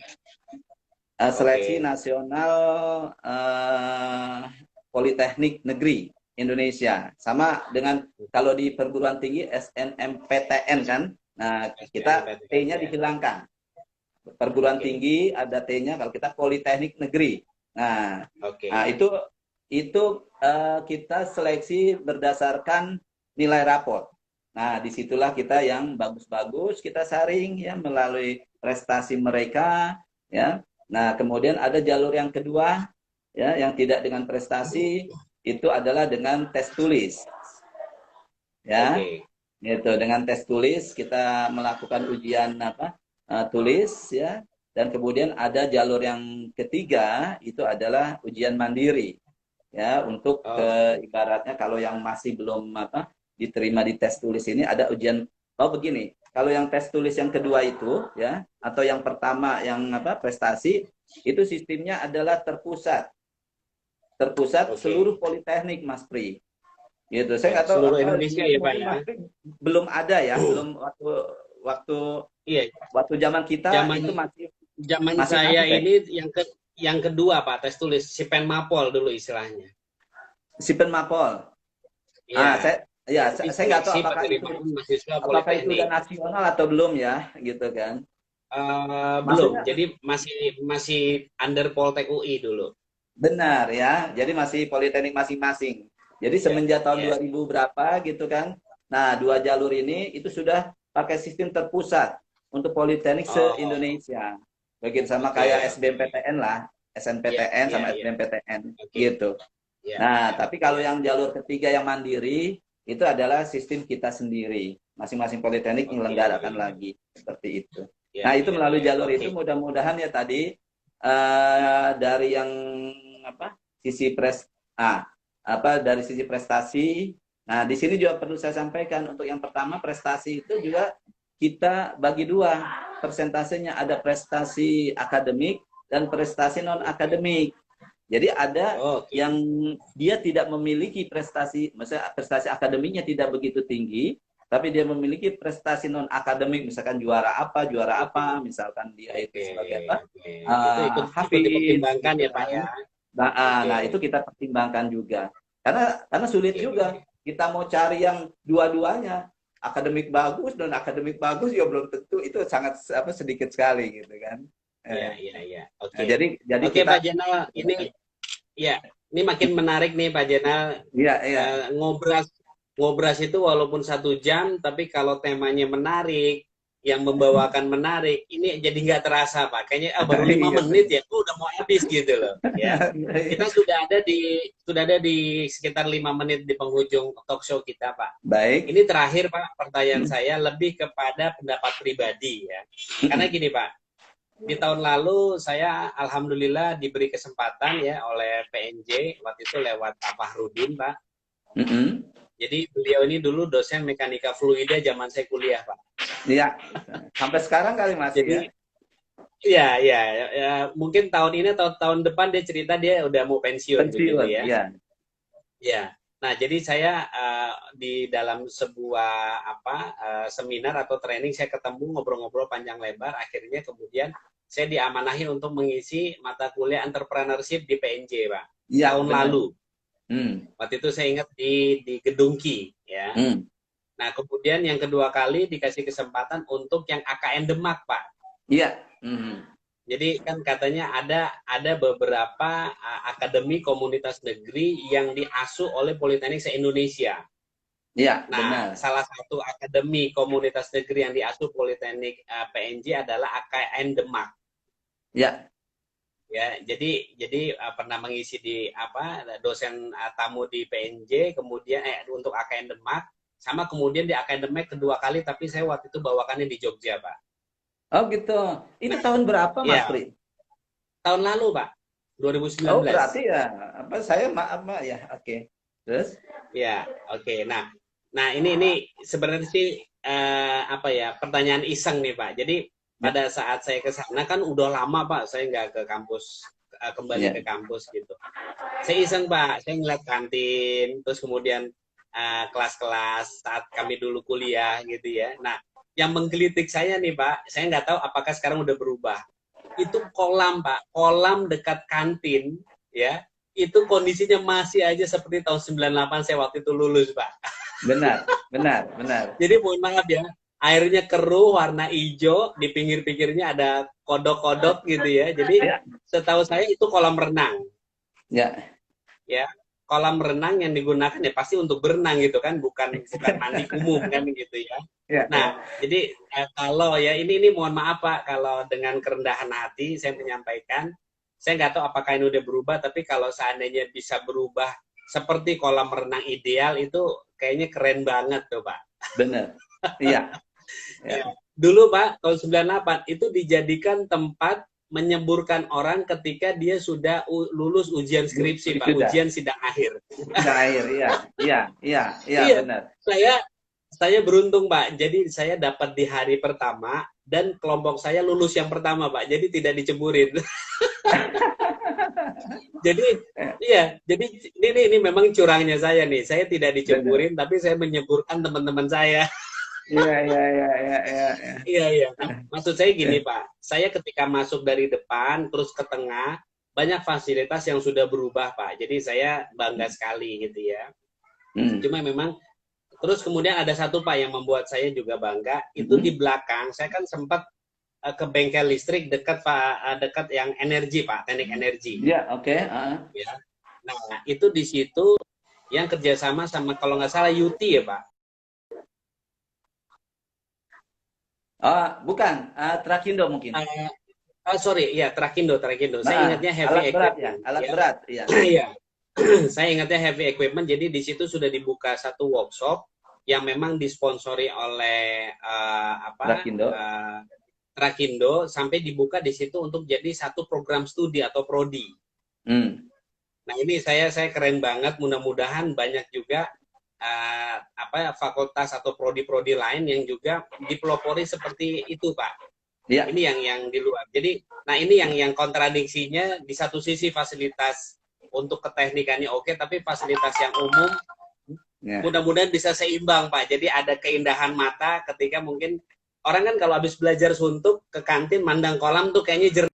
Seleksi Nasional Politeknik Negeri Indonesia. Sama dengan kalau di perguruan tinggi SNMPTN kan. Nah, kita T-nya dihilangkan. Perguruan tinggi ada T-nya, kalau kita Politeknik Negeri. Nah, nah itu kita seleksi berdasarkan nilai raport. Nah, disitulah kita yang bagus-bagus kita saring ya melalui prestasi mereka ya. Nah, kemudian ada jalur yang kedua ya, yang tidak dengan prestasi, itu adalah dengan tes tulis. Ya. Gitu, dengan tes tulis kita melakukan ujian tulis ya, dan kemudian ada jalur yang ketiga, itu adalah ujian mandiri. Ya, untuk ibaratnya kalau yang masih belum diterima di tes tulis ini ada ujian. Begini, kalau yang tes tulis yang kedua itu ya, atau yang pertama yang prestasi, itu sistemnya adalah terpusat seluruh politeknik, Mas Pri. Gitu. Saya nggak tahu seluruh Indonesia ya, Pak ya. Belum ada ya, belum waktu zaman kita itu masih saya ini yang kedua, Pak, tes tulis Sipen Mapol dulu istilahnya. Sipen Mapol. Saya nggak tahu apakah itu udah nasional atau belum ya, gitu kan? Belum. Jadi masih under Poltek UI dulu. Benar ya. Jadi masih politeknik masing-masing. Jadi semenjak tahun 2000 berapa gitu kan? Nah, 2 jalur ini itu sudah pakai sistem terpusat untuk politeknik se-Indonesia. Begitu sama kayak SBMPTN lah, SNPTN sama SBMPTN gitu. Nah, tapi kalau yang jalur ketiga yang mandiri, itu adalah sistem kita sendiri. Masing-masing politeknik menyelenggarakan lagi seperti itu. Nah, itu melalui jalur itu mudah-mudahan ya tadi dari yang sisi dari sisi prestasi. Nah, di sini juga perlu saya sampaikan, untuk yang pertama prestasi itu juga kita bagi 2 persentasenya, ada prestasi akademik dan prestasi non akademik. Jadi ada yang dia tidak memiliki prestasi, misalnya prestasi akademiknya tidak begitu tinggi, tapi dia memiliki prestasi non akademik, misalkan juara apa, misalkan dia itu sebagai itu dipertimbangkan ya, Pak ya. Nah, itu kita pertimbangkan juga. Karena sulit juga. Kita mau cari yang dua-duanya, akademik bagus dan akademik bagus ya belum tentu, itu sangat sedikit sekali gitu kan. Iya. Nah, jadi kita, Pak Jenal, ini makin menarik nih Pak Jenal. Ngobras itu walaupun 1 jam, tapi kalau temanya menarik, yang membawakan menarik, ini jadi nggak terasa Pak. Kayaknya baru 5 menit ya, udah mau habis gitu loh. Ya. Kita sudah ada di sekitar 5 menit di penghujung talk show kita, Pak. Baik. Ini terakhir Pak, pertanyaan saya lebih kepada pendapat pribadi ya. Karena gini Pak, di tahun lalu saya alhamdulillah diberi kesempatan ya oleh PNJ, waktu itu lewat Pak Fahrudin, Pak. Jadi beliau ini dulu dosen mekanika fluida zaman saya kuliah, Pak. Iya, sampai sekarang kali Mas. Jadi, ya, mungkin tahun ini atau tahun depan dia cerita dia udah mau pensiun gitu ya. Iya. Ya, Nah, jadi saya di dalam sebuah seminar atau training saya ketemu ngobrol-ngobrol panjang lebar, akhirnya kemudian saya diamanahi untuk mengisi mata kuliah entrepreneurship di PNJ, Pak. Iya, Tahun benar. lalu. Hmm. Waktu itu saya ingat di Gedung Ki, ya. Hmm. Nah, kemudian yang kedua kali dikasih kesempatan untuk yang AKN Demak, Pak. Iya. Hmm. Jadi kan katanya ada beberapa akademi komunitas negeri yang diasuh oleh Politeknik se-Indonesia. Iya, Nah, benar. salah satu akademi komunitas negeri yang diasuh Politeknik PNJ adalah AKN Demak. Iya. Ya, jadi pernah mengisi di dosen tamu di PNJ, kemudian untuk AKN Demak, sama kemudian di AKN Demak kedua kali, tapi saya waktu itu bawakannya di Jogja, Pak. Oh gitu. Itu Nah, tahun berapa, Mas ya, Pri? tahun lalu, Pak, Oh 2019. berarti ya apa saya maaf Pak ya. Oke. Terus? Ya, oke. Nah ini sebenarnya sih pertanyaan iseng nih Pak. Jadi Ya. pada saat saya ke sana kan udah lama Pak, saya nggak ke kampus kembali ke Ya. kampus gitu. Saya iseng Pak, saya ngeliat kantin, terus kemudian kelas-kelas saat kami dulu kuliah gitu ya. Nah, yang menggelitik saya nih Pak, saya nggak tahu apakah sekarang udah berubah. Itu kolam Pak, kolam dekat kantin ya itu kondisinya masih aja seperti tahun 98 saya waktu itu lulus, Pak. Benar, benar, benar. Jadi mohon maaf ya, airnya keruh, warna hijau, di pinggir-pinggirnya ada kodok-kodok gitu ya. Jadi Ya. setahu saya itu kolam renang. Ya. Ya, kolam renang yang digunakan ya pasti untuk berenang gitu kan, bukan mandi umum kan gitu ya. Ya, Nah, ya. jadi kalau ya ini mohon maaf Pak, kalau dengan kerendahan hati saya menyampaikan, saya nggak tahu apakah ini udah berubah, tapi kalau seandainya bisa berubah seperti kolam renang ideal itu kayaknya keren banget tuh Pak. Benar. Iya. Ya. Ya. Dulu Pak, tahun 98 itu dijadikan tempat menyemburkan orang ketika dia sudah lulus ujian skripsi Pak, Sudah. ujian sidang akhir. Cair, iya. Iya, iya, iya Iya, benar. saya beruntung Pak. Jadi saya dapat di hari pertama dan kelompok saya lulus yang pertama Pak. Jadi tidak diceburin. Jadi iya, jadi ini memang curangnya saya nih. Saya tidak Benar. diceburin tapi saya menyeburkan teman-teman saya. Iya, iya, iya, iya, iya, iya. Iya, iya. Maksud saya gini, Pak. Saya ketika masuk dari depan terus ke tengah, banyak fasilitas yang sudah berubah, Pak. Jadi saya bangga sekali gitu ya. Hmm. Cuma memang terus kemudian ada satu Pak yang membuat saya juga bangga, itu di belakang saya kan sempat ke bengkel listrik dekat Pak, dekat yang energi Pak, teknik energi. Iya, oke. Ya. Nah, itu di situ yang kerjasama sama kalau nggak salah Yuti ya Pak. Bukan, Trakindo mungkin. Sorry, ya Trakindo. Saya Nah, ingatnya heavy alat berat ya, equipment. alat Ya. berat, iya. Iya. Saya ingatnya heavy equipment. Jadi di situ sudah dibuka satu workshop yang memang disponsori oleh Trakindo. Trakindo sampai dibuka di situ untuk jadi satu program studi atau prodi. Hmm. Nah ini saya keren banget. Mudah-mudahan banyak juga fakultas atau prodi-prodi lain yang juga dipelopori seperti itu Pak. Ya. Ini yang di luar. Jadi, nah ini yang kontradiksinya di satu sisi fasilitas untuk keteknikannya oke, tapi fasilitas yang umum Ya. mudah-mudahan bisa seimbang Pak. Jadi ada keindahan mata ketika mungkin orang kan kalau habis belajar suntuk ke kantin mandang kolam tuh kayaknya jernih.